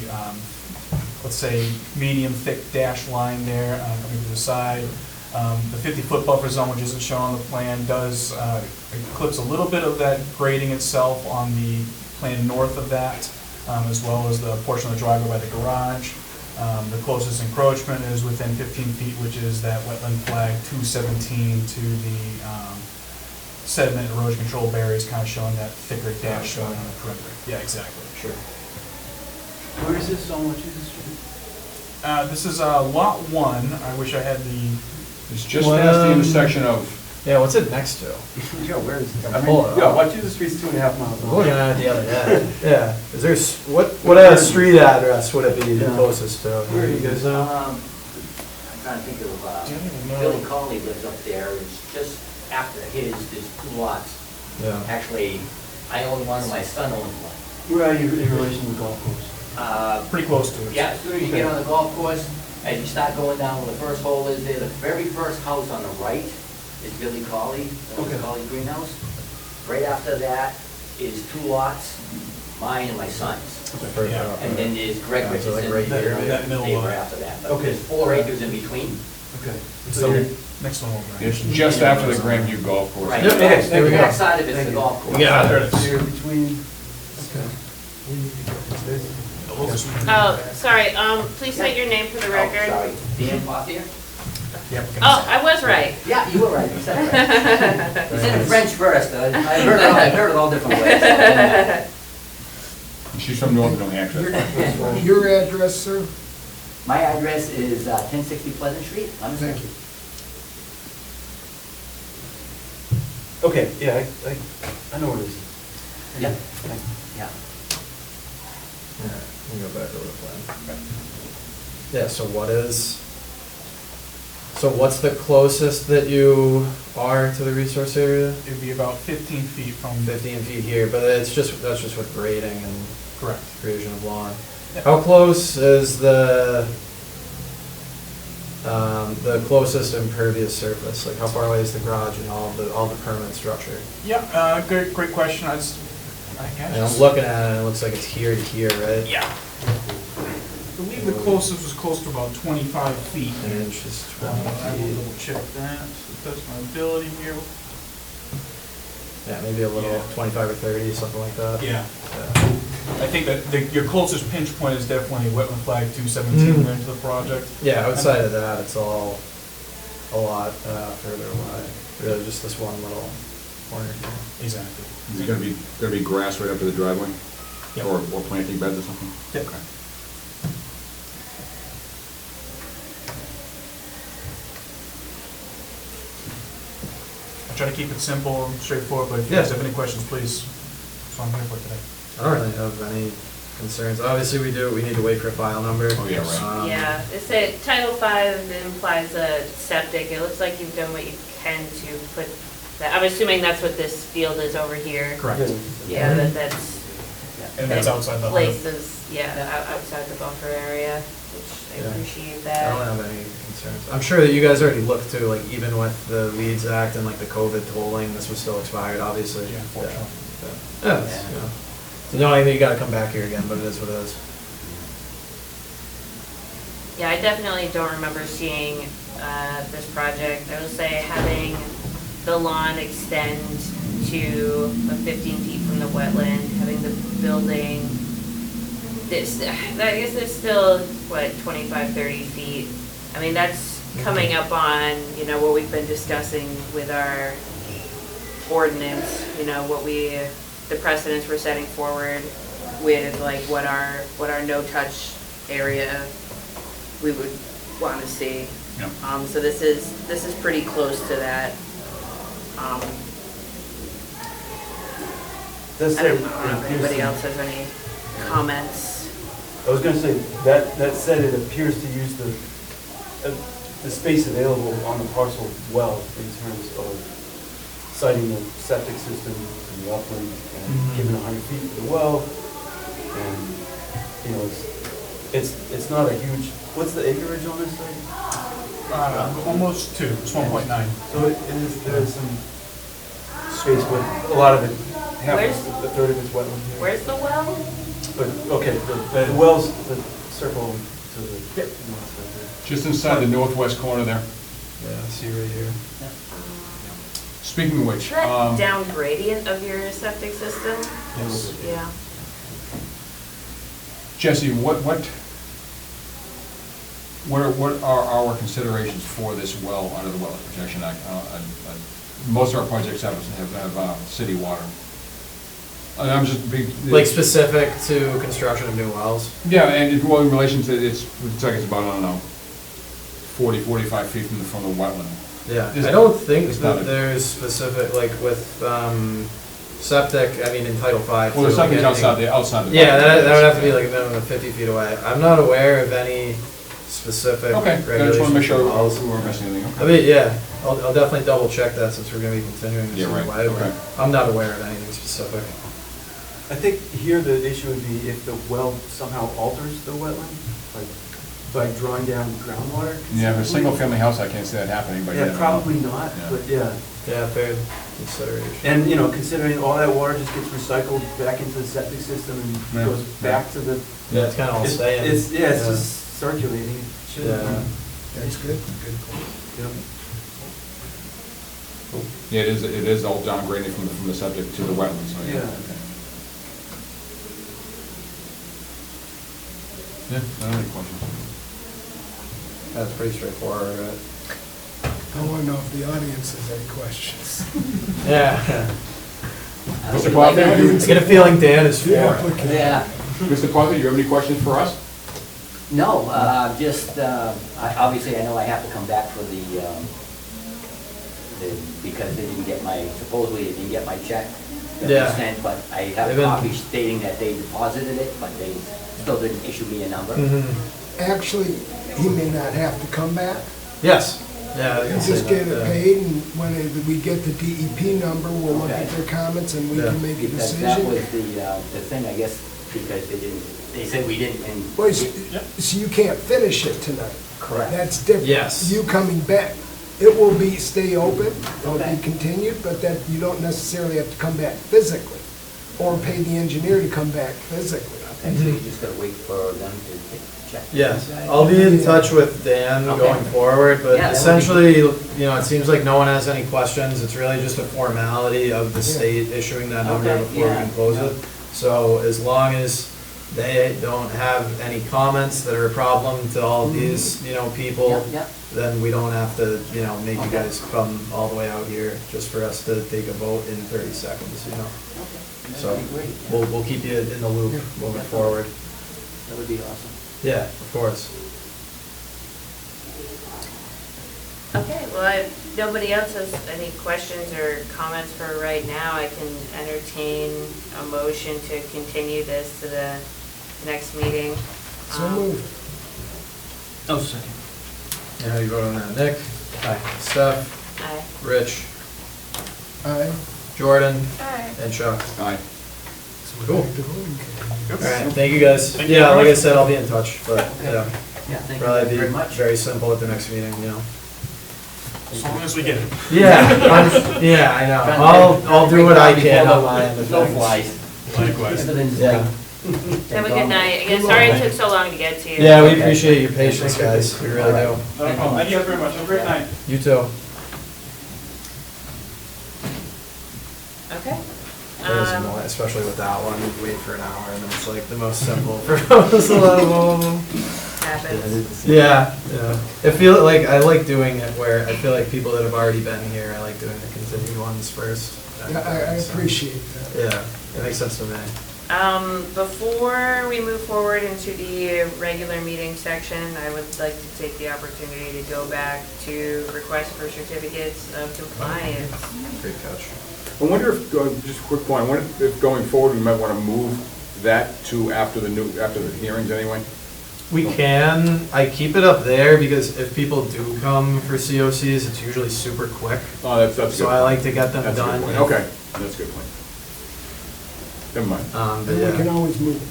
let's say, medium thick dash line there coming to the side. The 50-foot buffer zone, which isn't shown on the plan, does eclipse a little bit of that grading itself on the plan north of that, as well as the portion of the driveway by the garage. The closest encroachment is within 15 feet, which is that wetland flag 217 to the sediment and erosion control barriers, kind of showing that thicker dash line on the perimeter. Yeah, exactly. Sure. Where is this on Wachusett Street? This is lot 1. I wish I had the, It's just past the intersection of, Yeah, what's it next to? Yeah, where is it? I mean, Yeah, Wachusett Street's 2.5 miles I was long. looking at it the other day. Yeah, is there, what street address would it be the Yeah. closest to? Where You guys know? I'm trying to think of, do you even know? Billy Colley lives up there, it's just after his, there's 2 lots. Yeah. Actually, I own one, my son owns one. Where are you in relation to the golf course? Pretty close to it. Yeah, as soon as you get on the golf course, as you start going down where the first hole is there, the very first house on the right is Billy Colley, Okay. Colley Greenhouse. Right after that is 2 lots, mine and my son's. Yeah. And then there's Greg Yeah, so like Richardson, right here, the that middle neighbor lot. after that. But Okay. there's 4 acres in between. Okay. So, you're- next one over. it's just after the Grandview Golf Course. Right, Yep, the okay, there we back go. side of it's Thank the you. golf course. Yeah. There it is. You're between, okay. Oh, sorry, please state your name for the Oh, record. sorry, Dan Pothier? Yep. Oh, I was right. Yeah, you were right, you said it right. You said French first, I've heard it all different ways. She's from Northern New Hampshire. Your address, sir? My address is 1060 Pleasant Street, Leominster. Thank you. Okay, yeah, I know where it is. Yeah, Thank you. yeah. Alright, let me go back over the plan. Yeah, so what's the closest that you are to the resource area? It'd be about 15 feet from. 15 feet here, but that's just with grading and Correct. creation of lawn. Yep. How close is the closest impervious surface? Like how far away is the garage and all the permanent structure? Yeah, great question. I And I'm looking at it, and it looks like it's here to here, right? Yeah. I believe the closest was close to about 25 feet. An inch is I 20 will feet. double check that. So that's my ability here. Yeah, maybe a little, Yeah. 25 or 30, something like that. Yeah. Yeah. I think that your closest pinch point is definitely wetland flag 217 Mhm. there into the project. Yeah, outside of that, it's all a lot further away. Really, just this one little corner here. Exactly. Is it gonna be grass right up to the driveway? Yep. Or planting beds or something? Yep. Okay. I try to keep it simple and straightforward, but if you guys Yeah. have any questions, please, that's what I'm here for today. I don't really have any concerns. Obviously, we need to wait for a file number. Oh, yeah, right. Yeah, it said Title V implies a septic. It looks like you've done what you can to put that. I'm assuming that's what this field is over here. Correct. Yeah, that's. And that's outside the. Places, yeah, outside the buffer area, which I Yeah. appreciate I that. don't have any concerns. I'm sure that you guys already looked too, like even with the Leeds Act and like the COVID tolling, this was still expired, obviously. Yeah, unfortunately. Yeah, it's, you know, so the only thing, you gotta come back here again, but it is what it is. Yeah, I definitely don't remember seeing this project. I will say having the lawn extend to 15 feet from the wetland, having the building, I guess there's still, what, 25, 30 feet? I mean, that's coming up on, what we've been discussing with our ordinance, the precedents we're setting forward with like what our no-touch area we would want to see. Yeah. So this is pretty close to that. That's I don't it. know if anybody else has any comments. I was gonna say, that said, it appears to use the space available on the parcel well in terms of citing the septic system and the upland and giving 100 feet to the well. And, you know, it's not a huge, what's the acreage on this site? Almost 2, it's 1.9. So there is some space, but a lot of it, half, Where's- a third of it's wetland here. Where's the well? But, okay, the well's the circle to the north side there. Just inside the northwest corner there. Yeah, see right here. Speaking of which, Is that down gradient of your septic system? Yes. Yeah. Jesse, what are our considerations for this well under the Wetlands Protection Act? Most of our projects have city water. And I'm just big. Like specific to construction of new wells? Yeah, and in relation to, it's like it's about, I don't know, 40, 45 feet from the wetland. Yeah, Is- I don't think it's not that a- there's specific, like with septic, I mean in Title V. Well, too, there's something like outside anything- the. Yeah, that would have to be like a minimum of 50 feet away. I'm not aware of any specific Okay, I regulations. just want to make sure for wells. we weren't missing anything. I mean, yeah, I'll definitely double check that since we're gonna be continuing this Yeah, right, way, but okay. I'm not aware of anything specific. I think here the issue would be if the well somehow alters the wetland, like by drawing down groundwater. Yeah, for a single-family house, I can't see that happening, but. Yeah, probably not, Yeah. but yeah. Yeah, fair consideration. And, you know, considering all that water just gets recycled back into the septic system and Yeah. goes back to the. Yeah, it's kinda all staying. It's just circulating. It shouldn't Yeah. That's good, good point. be. Yep. Yeah, it is all down grading from the septic to the wetlands, so yeah. Yeah. Okay. Yeah, I don't have any questions. That's pretty straightforward, right? I want to know if the audience has any questions. Yeah. Mr. Clouthy, I get a feeling Dan is for The it. applicant. Yeah, Mr. Clouthy, do you have any questions for us? no, just, obviously, I know I have to come back for because they didn't get supposedly they didn't get my check that Yeah. was sent, but I have They've a been- copy stating that they deposited it, but they still didn't issue me a number. Mhm. Actually, he may not have to come back. Yes, yeah. I was gonna say Just get that, it yeah. paid, and when we get the DEP number, we'll look at Okay. their comments and we Yeah. can make a Because that decision. was the thing, I guess, because they said we didn't, and. Well, so you can't finish it tonight. Correct. That's different. Yes. You coming back, it will stay open, it'll Okay. be continued, but that you don't necessarily have to come back physically, or pay the engineer to come back physically. And so you just gotta wait for them to check. Yes, I'll be in touch with Dan Okay. going forward, but Yeah, that would be essentially, you know, it seems like no one has any questions. It's really just a formality of the Yeah. state issuing that number Okay, before we yeah, can close yeah. it. So as long as they don't have any comments that are a problem to all of these, you know, people, Yep, yep. then we don't have to, you know, make you Okay. guys come all the way out here just for us to take a vote in 30 seconds, you know? Okay, So, that'd be great. Yeah. We'll keep you in the loop moving forward. That would be awesome. Yeah, of course. Okay, well, if nobody else has any questions or comments for right now, I can entertain a motion to continue this to the next meeting. So moved. Oh, second. Yeah, how you vote on that? Nick? Aye. Steph? Aye. Rich? Aye. Jordan? Alright. And Chuck? Aye. Cool. The voting can- Alright, thank you guys. Thank you Yeah, very like I much. said, I'll be in touch, but, Okay. yeah. Yeah, thank you Probably very be much. very simple at the next meeting, you know? As long as we get it. Yeah, yeah, I know. I'll do what I can on my end of No things. flies. Likewise. Everything's Yeah. Have a good night. Again, sorry it took so long to get to you. Yeah, we appreciate your patience, guys. We really do. No problem. Thank you guys very much. Have a great night. You too. Okay. It is Um, annoying, especially with that one, you wait for an hour and it's like the most simple for most of them. Happens. Yeah, yeah. I like doing it where I feel like people that have already been here, I like doing the continued ones first. Yeah, I appreciate that. Yeah, it makes sense to me. Before we move forward into the regular meeting section, I would like to take the opportunity to go back to request for certificates of compliance. Great catch. I wonder if, just a quick point, I wonder if going forward, we might want to move that to after the hearings anyway? We can, I keep it up there because if people do come for COCs, it's usually super quick. Oh, that's good. So I like to get them That's a good done. point. Okay, that's a good point. Never mind. But And we can yeah. always move it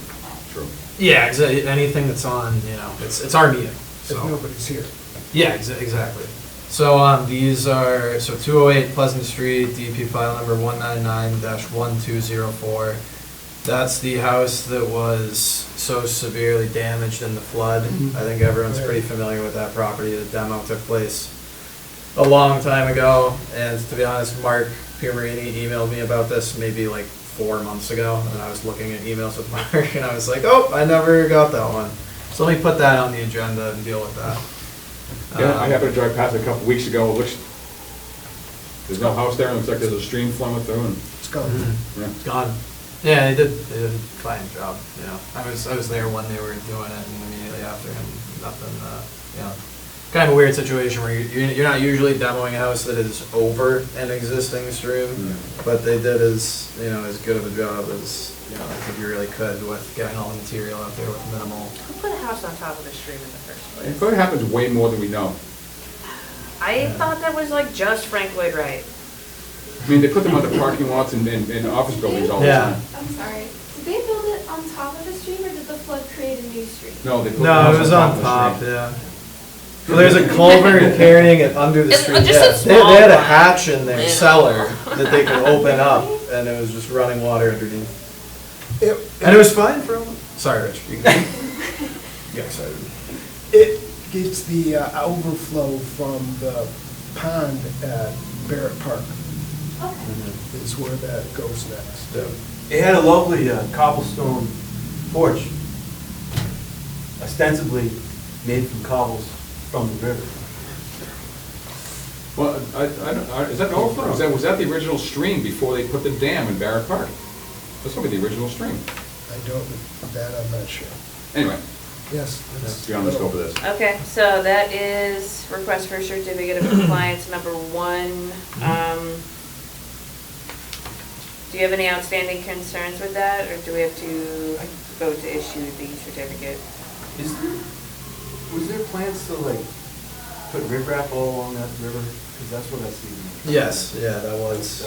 True. Yeah, anything that's on, it's our meeting, if so. nobody's here. Yeah, exactly. So, these are, 208 Pleasant Street, DP file number 199-1204. That's the house that was so severely damaged in the flood. I think everyone's pretty familiar with that property. The demo took place a long time ago, and to be honest, Mark Piermarini emailed me about this maybe like 4 months ago, and I was looking at emails with Mark, and I was like, oh, I never got that one. So let me put that on the agenda and deal with that. Yeah, I happened to drive past it a couple weeks ago, it looks, there's no house there, and it looks like there's a stream flowing through, and, It's gone. yeah. It's gone. Yeah, they did a fine job, I was there when they were doing it, and immediately after, and nothing, kind of a weird situation where you're not usually demoing a house that is over an existing stream, but they did as good of a job as, I think you really could with getting all the material out there with minimal. Who put a house on top of the stream in the first It place? probably happens way more than we know. I thought that was like just Frank Lloyd Wright. I mean, they put them on the parking lots and office buildings all the Yeah. time. I'm sorry, did they build it on top of the stream or did the flood create a new stream? No, they put the No, house it was on on the top, street. yeah. Well, there's a culvert carrying it under the It's street, just a yeah. small They had a one. hatch in their Little. cellar that they could open up, and it was just running water underneath. And it It, was fine for a while. Sorry, Rich. You get excited. it gets the overflow from the pond at Barrett Park is where that goes next. It had a lovely cobblestone porch, ostensibly made from cobbles from the river. Well, is that an overflow? Was that the original stream before they put the dam in Barrett Park? That's probably the original stream. I'm not sure. Anyway, Yes. that's beyond the scope of this. Okay, so that is request for certificate of compliance number 1. Do you have any outstanding concerns with that, or do we have to vote to issue the certificate? Was there plans to put riprap all along that river? Because that's what I see. Yes, yeah, that was.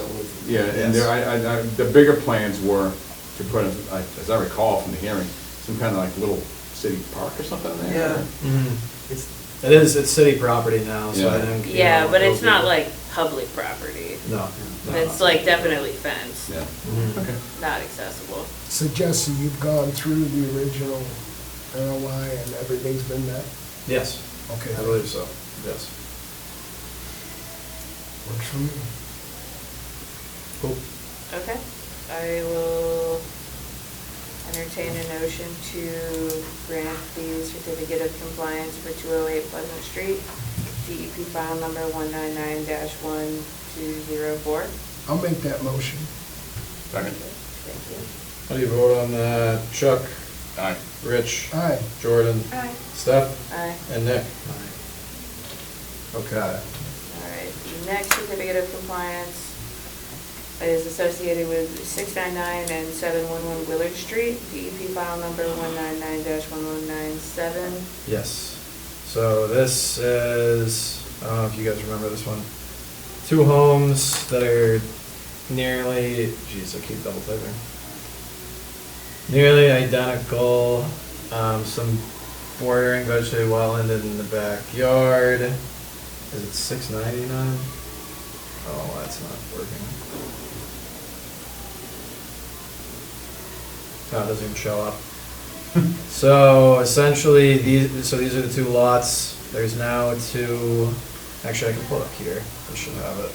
Yeah, and there, the bigger plans were to put, as I recall from the hearing, some kind of like little city park or something in there. Yeah. It's city property now, so I Yeah. think. Yeah, but it's it'll not be- like public property. No. It's like definitely fenced, Yeah, Mhm. okay. not accessible. So Jesse, you've gone through the original NOI and everything's been met? Yes, Okay. I believe so, yes. Works for me. Cool. Okay, I will entertain a motion to grant the certificate of compliance for 208 Pleasant Street, DEP file number 199-1204. I'll make that motion. Second. Thank you. How do you vote on that? Chuck, Aye. Rich, Aye. Jordan, Aye. Steph, Aye. and Nick? Okay. All right, the next certificate of compliance is associated with 699 and 711 Willard Street, DEP file number 199-1197. Yes. So this is, I don't know if you guys remember this one. 2 homes that are nearly, geez, I keep double typing. Nearly identical, some bordering vegetated wetland in the backyard. Is it 699? Oh, that's not working. Oh, it doesn't even show up. So essentially, these are the 2 lots. There's now 2, actually I can pull it up here. I should have it.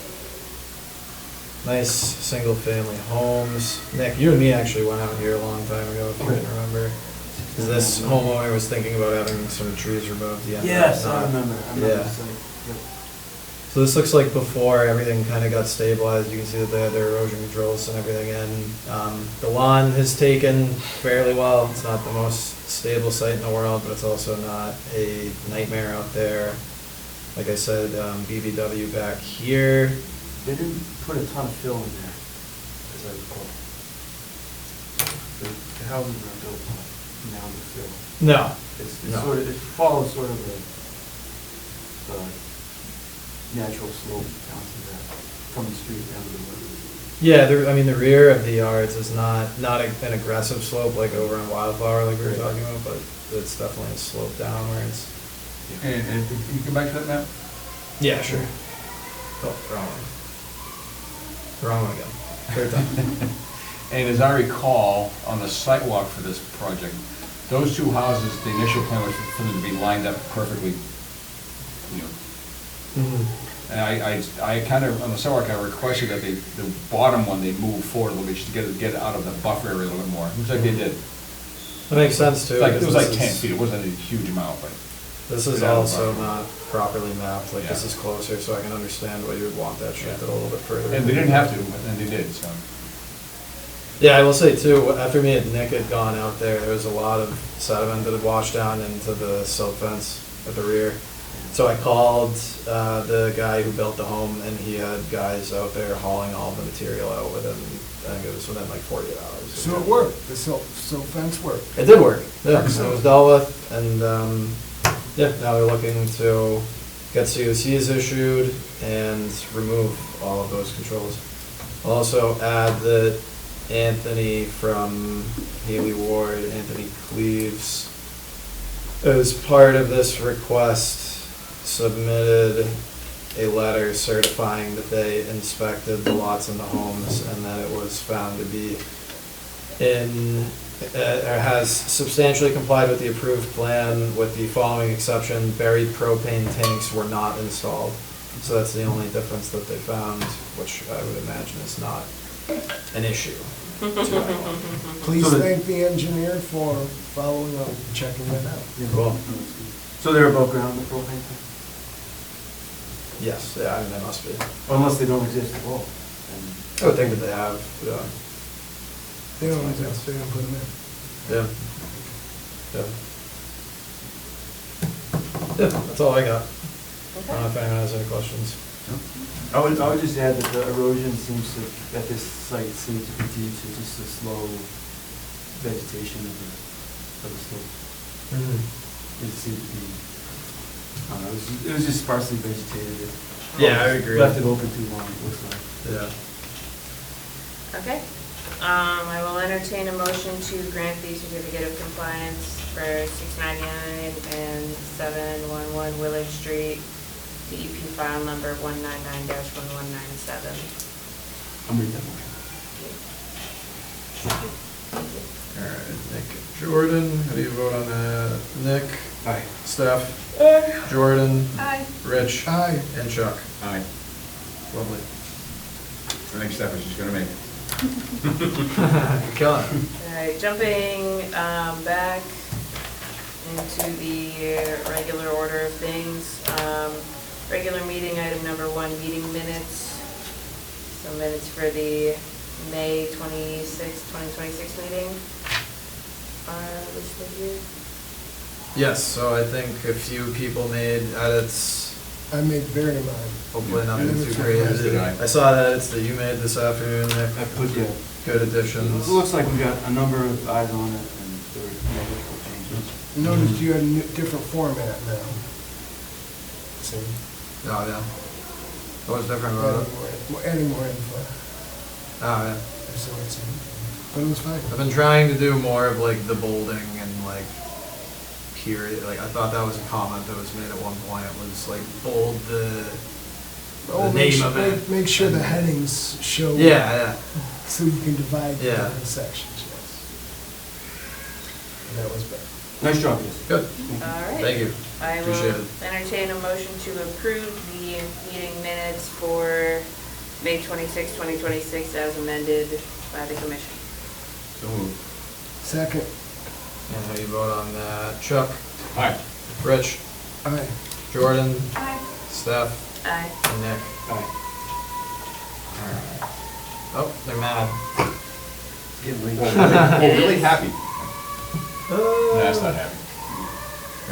Nice single family homes. Nick, you and me actually went out here a long time ago, if you didn't remember. 'Cause this homeowner was thinking about having some trees removed. Yes, I remember. Yeah. So So this looks like before everything kind of got stabilized. You can see that they had their erosion controls and everything in. The lawn has taken fairly well. It's not the most stable site in the world, but it's also not a nightmare out there. Like I said, BBW back here. They didn't put a ton of fill in there, as I recall. The houses are built on mound of fill. No. It's No. sort of, it follows sort of the natural slope down to that, from the street down to the road. Yeah, I mean, the rear of the yards is not an aggressive slope like over on Wildflower like we were talking about, but it's definitely a slope downwards. And can you go back to that map? Yeah, sure. Oh, wrong one. Wrong one again. Third time. And as I recall, on the sidewalk for this project, those two houses, the initial plan was for them to be lined up perfectly, you know. And I kind of, on the sidewalk, I requested that the bottom one, they move forward a little bit, just to get it out of the buffer area a little bit more. Looks like they did. That makes sense too. It was like because 10 feet, it wasn't a huge amount, but. This is Yeah, also buffer. not properly mapped, like this Yeah. is closer, so I can understand why you would want that shifted a little bit further. And they didn't have to, but then they did, so. Yeah, I will say too, after me and Nick had gone out there was a lot of sediment that had washed down into the silt fence at the rear. So I called the guy who built the home, and he had guys out there hauling all the material out within, I think it was within like 48 hours. So it worked, the silt fence worked. It did work, yeah, so it was dealt with, and, yeah, now they're looking to get COCs issued and remove all of those controls. I'll also add that Anthony from Haley Ward, Anthony Cleaves, as part of this request, submitted a letter certifying that they inspected the lots and the homes and that it was found to be or has substantially complied with the approved plan with the following exception: buried propane tanks were not installed. So that's the only difference that they found, which I would imagine is not an issue. Please So the- thank the engineer for following up, and checking that out. Cool. So they're above ground, the propane tank? Yes, yeah, I mean, that must be. Well, unless they don't exist at all. And- I would think that they have, yeah. They don't exist, they don't put them in. Yeah. Yeah. Yeah, that's all I got. I don't know if anyone has any questions. I would just add that the erosion seems to, at this site, seems to be due to just the slow vegetation of the slope. It seemed to be, I don't know, it was just sparsely vegetated. Yeah, I agree. Left it open too long, it looks like. Yeah. Okay. I will entertain a motion to grant the certificate of compliance for 699 and 711 Willard Street, DEP file number 199-1197. I'll make that motion. All right, Nick, Jordan, how do you vote on that? Nick? Aye. Steph? Jordan? Aye. Rich? Aye. And Chuck? Aye. Lovely. I think Steph is just gonna make it. You're killing it. All right, jumping back into the regular order of things. Regular meeting, item number 1, meeting minutes. So minutes for the May 26, 2026 meeting are listed here. Yes, so I think a few people made edits, I made very mine. hopefully nothing Yeah. too As crazy. did I. I saw the edits that you made this afternoon, Nick. I put, yeah, Good it additions. looks like we got a number of eyes on it, and there were negligible changes. Noticed you had a different format now. See? Oh, yeah. What was different about it? Adding more info. Oh, yeah. So it's, but it was fine. I've been trying to do more of like the bolding and like period, like I thought that was a comment that was made at one point, was like bold the Oh, name of it. Make sure the headings show. Yeah, So you can divide the Yeah. different sections, yes. And that was better. Nice job, Jesse. good, All right. thank you. I Appreciate will it. entertain a motion to approve the meeting minutes for May 26, 2026 as amended by the commission. So moved. Second, And how you vote on that? Chuck? Aye. Rich? aye. Jordan? Aye. Steph, Aye. and Nick. Alright. Oh, they're mad. Really happy. No, that's not happy.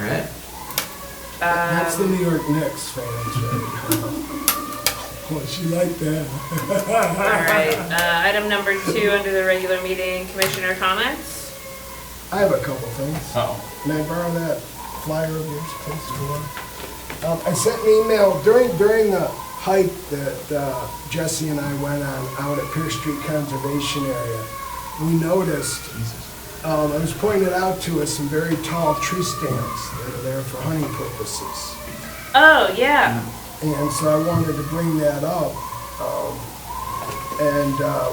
Alright. That's the New York Knicks fans right now. Well, she liked that. All right, item number 2 under the regular meeting, commissioner comments. I have a couple things. Uh-oh. Can I borrow that flyer of yours, please? I sent an email during the hike that Jesse and I went on out at Pierce Street Conservation Area. We noticed, it was pointed out to us, some very tall tree stands that are there for hunting purposes. Oh, yeah. And so I wanted to bring that up.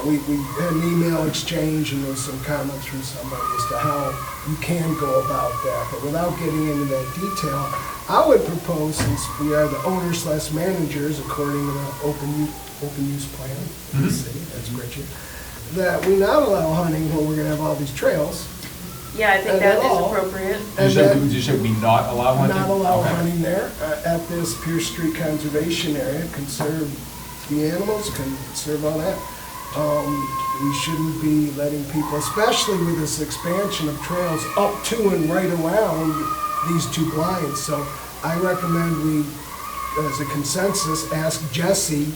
We had an email exchange, and there was some comments from somebody as to how you can go about that. But without getting into that detail, I would propose, since we are the owners/managers according to the open use plan of the city, that's Richard, that we not allow hunting when we're gonna have all these trails. Yeah, I think that is appropriate. Did you say we not allow hunting? Not allow Okay. hunting there at this Pierce Street Conservation Area, conserve the animals, conserve all that. We shouldn't be letting people, especially with this expansion of trails up to and right around these two blinds. So I recommend we, as a consensus, ask Jesse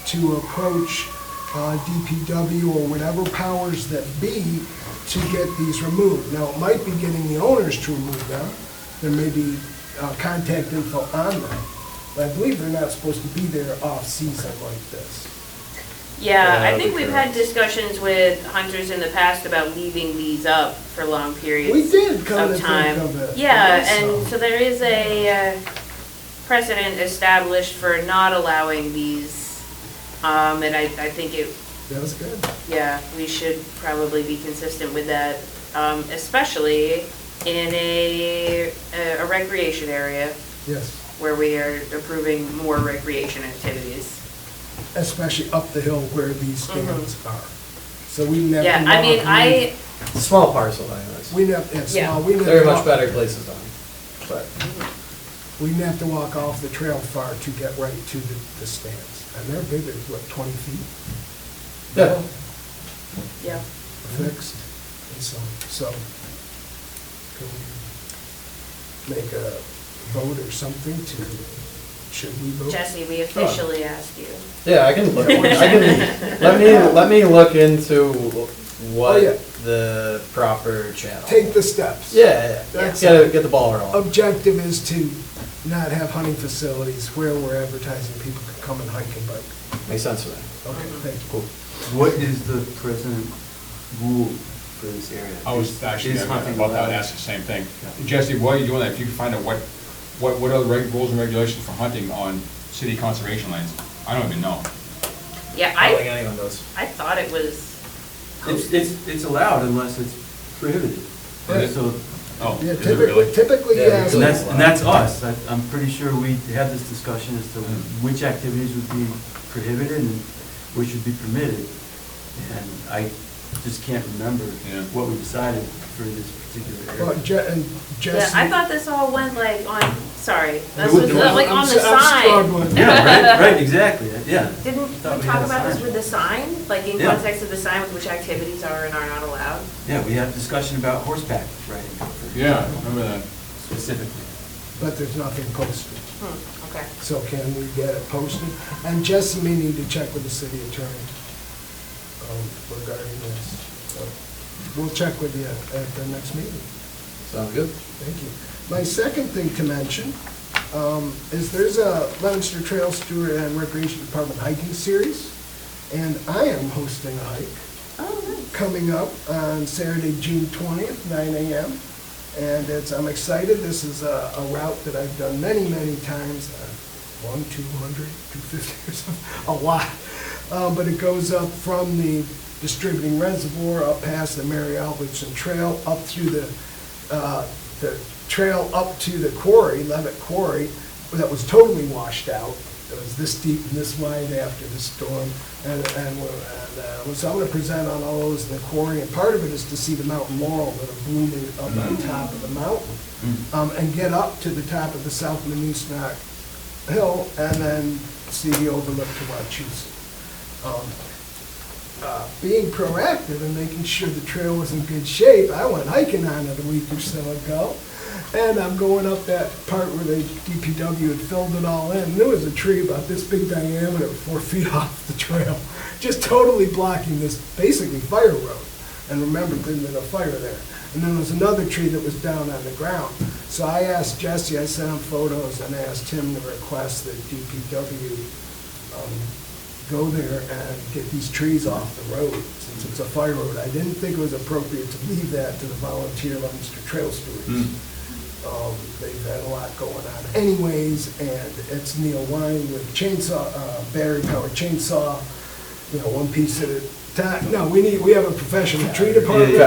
to approach DPW or whatever powers that be to get these removed. Now, it might be getting the owners to remove them. There may be contact info on them. But I believe they're not supposed to be there off-season like this. Yeah, Yeah, I think we've had because- discussions with hunters in the past about leaving these up for long periods We did come to of think time. of it. Yeah, also. and so there is a precedent established for not allowing these. And I think it, That was good. yeah, we should probably be consistent with that, especially in a recreation area Yes, where we are approving more recreation activities. especially up the hill where these stands are. So we didn't have to Yeah, I mean, walk- It's a small parcel anyways. We didn't have, it's Yeah. small, we didn't There have are to much walk- better places on, but. we didn't have to walk off the trail far to get right to the stands. And they're big, they're what, 20 feet? Yeah. Yeah. Fixed, and so, can we make a vote or something to, should we vote? Jesse, we officially asked you. Yeah, I can look, let me look into Oh, what yeah. the proper channel. Take the steps. Yeah, That's- get the ball rolling. Objective is to not have hunting facilities where we're advertising people can come and hike and bike. Makes sense to me. Okay, thank you. Cool. What is the present rule for this area? I was actually Is hunting about to allowed? ask the same thing. Jesse, while you're doing that, if you can find out what are the rules and regulations for hunting on city conservation lands? I don't even know. Yeah, I don't think I anyone does. thought it was, It's allowed unless it's prohibited. Is it? So, Oh, Yeah, is it really? typically, Yeah, yes. and that's us. I'm pretty sure we had this discussion as to which activities would be prohibited and which would be permitted. And I just can't remember Yeah. what we decided for this particular Well, area. and yeah, Jesse. I thought this all went like on, sorry, this It would- was it was- like on the I'm sign. struggling. Yeah, right, exactly, yeah. Didn't Thought we we talk had a about this sign. with the sign? Like in Yeah. context of the sign with which activities are and are not allowed? Yeah, we had discussion about horseback riding. Yeah, I remember that. Specifically. But there's nothing posted. Okay. So can we get it posted? And Jesse may need to check with the city attorney regarding this. So we'll check with you at the next meeting. Sounds good. Thank you. My second thing to mention is there's a Leominster Trail Steward and Recreation Department hiking series, and I am hosting a hike Oh, nice. coming up on Saturday, June 20th, 9 a.m. And I'm excited. This is a route that I've done many, many times, 100, 200, 250 or something, a lot. But it goes up from the distributing reservoir, up past the Mary Albertson Trail, up through the trail up to the quarry, Levitt Quarry, that was totally washed out. It was this deep and this wide after the storm. So I'm going to present on all those in the quarry, and part of it is to see the mountain laurel that are blooming up on top of the mountain, and get up to the top of the South Monusnock hill and then see the overlook to Wachusett. Being proactive and making sure the trail was in good shape, I went hiking on it a week or so ago. And I'm going up that part where the DPW had filled it all in. And there was a tree about this big diameter, 4 feet off the trail, just totally blocking this basically fire road. And remember, there'd been a fire there. And then there was another tree that was down on the ground. So I asked Jesse, I sent him photos and asked him to request that DPW go there and get these trees off the road, since it's a fire road. I didn't think it was appropriate to leave that to the volunteer Leominster Trail Stewards. They've had a lot going on anyways, and it's Neil Wine with chainsaw, battery-powered chainsaw, you know, one piece at a time. No, we have a professional tree department.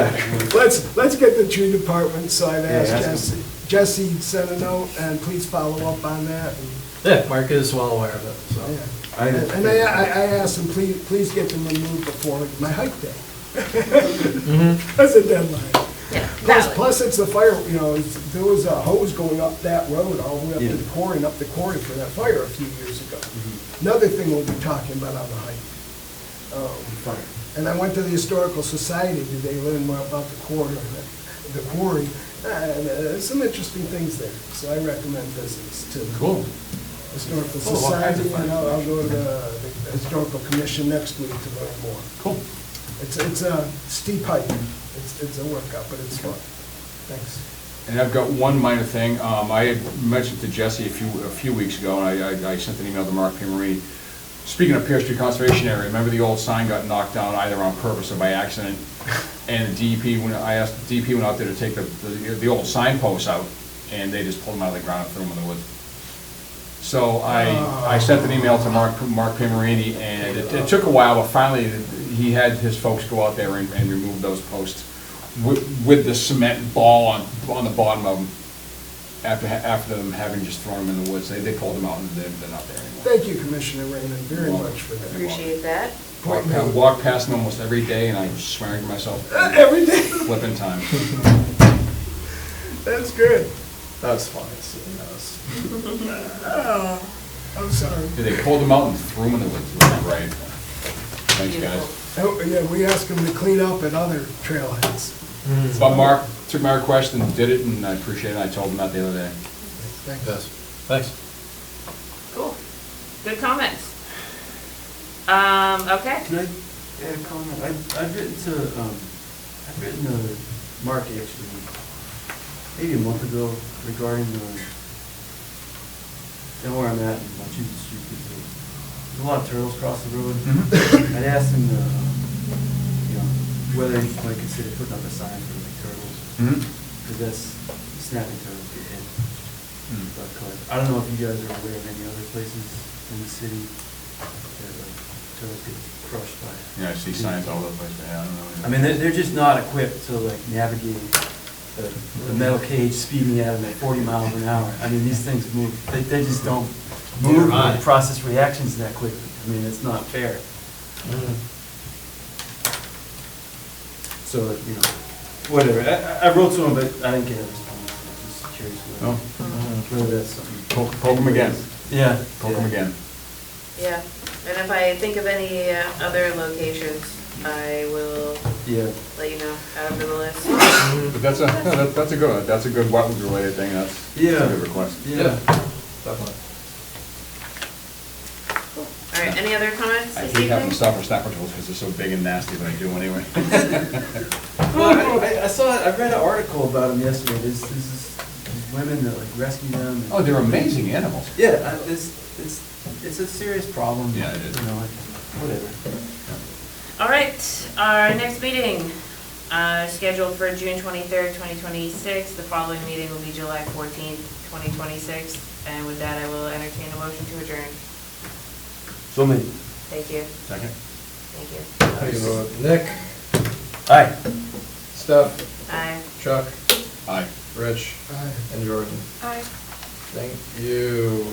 Let's get the tree department, so I've asked Jesse sent a note, and please follow up on that. And, Yeah, Mark is well aware of it, so. yeah. And I asked him, please get them removed before my hike day. That's a deadline. Yeah, Plus, valid. plus it's a fire, you know, there was a hose going up that road all the way up to the quarry and up the quarry for that fire a few years ago. Another thing we'll be talking about on the hike. And I went to the Historical Society today, learn more about the quarry, and there's some interesting things there. So I recommend visits to the Historical Society, and I'll go to the Historical Commission next week to learn more. Cool. It's a steep hike. It's a workout, but it's fun. Thanks. And I've got one minor thing. I had mentioned to Jesse a few weeks ago, and I sent an email to Mark Pimarini. Speaking of Pierce Street Conservation Area, remember the old sign got knocked down either on purpose or by accident? And the DEP, I asked, the DEP went out there to take the old signposts out, and they just pulled them out of the ground and threw them in the woods. So I sent an email to Mark Pimarini, and it took a while, but finally he had his folks go out there and remove those posts with the cement ball on the bottom of them after them having just thrown them in the woods. They pulled them out and they're not there anymore. Thank you, Commissioner Raymond, very much for that. Appreciate that. I walk past them almost every day, and I'm swearing to myself. Every day? Flipping time. That's good. That's funny, seeing those. Oh, I'm sorry. They pulled them out and threw them in the woods. Right. Thanks, guys. Oh, yeah, we asked them to clean up at other trailheads. But Mark took my request and did it, and I appreciate it. I told him that the other day. Thanks. Yes, thanks. Cool. Good comments. Okay. Can I add a comment? I've written to Mark actually, maybe a month ago regarding where I'm at in Wachusett Street. There's a lot of turtles across the road. I'd asked him to, whether he might consider putting up a sign for like turtles. Because that's, snapping turtles get hit. By cars. I don't know if you guys are aware of any other places in the city that turtles get crushed by. Yeah, I see signs all over the place, but yeah, I don't know. I mean, they're just not equipped to like navigate the metal cage speeding at them at 40 miles an hour. I mean, these things move, they just don't move or process reactions that quickly. I mean, it's not fair. So, whatever. I wrote to him, but I didn't get a response. I'm just curious whether that's something. Poke them again. Yeah. Poke them again. Yeah, and if I think of any other locations, I will let you know, add them to the list. But that's a good wetlands related thing. That's a good request. Yeah. Definitely. All right, any other comments I this hate having evening? to stop for snapper tools because they're so big and nasty, but I do anyway. Well, I read an article about them yesterday. There's these women that like rescue them. Oh, they're amazing animals. Yeah, it's a serious problem. Yeah, it is. Whatever. All right, our next meeting, scheduled for June 23rd, 2026. The following meeting will be July 14th, 2026. And with that, I will entertain a motion to adjourn. So many. Thank you. Second. Thank you. How do you vote? Nick, Aye. Steph, Aye. Chuck, Aye. Rich, and Jordan. Aye. Thank you.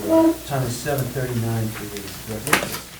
Time is 7:39 for this.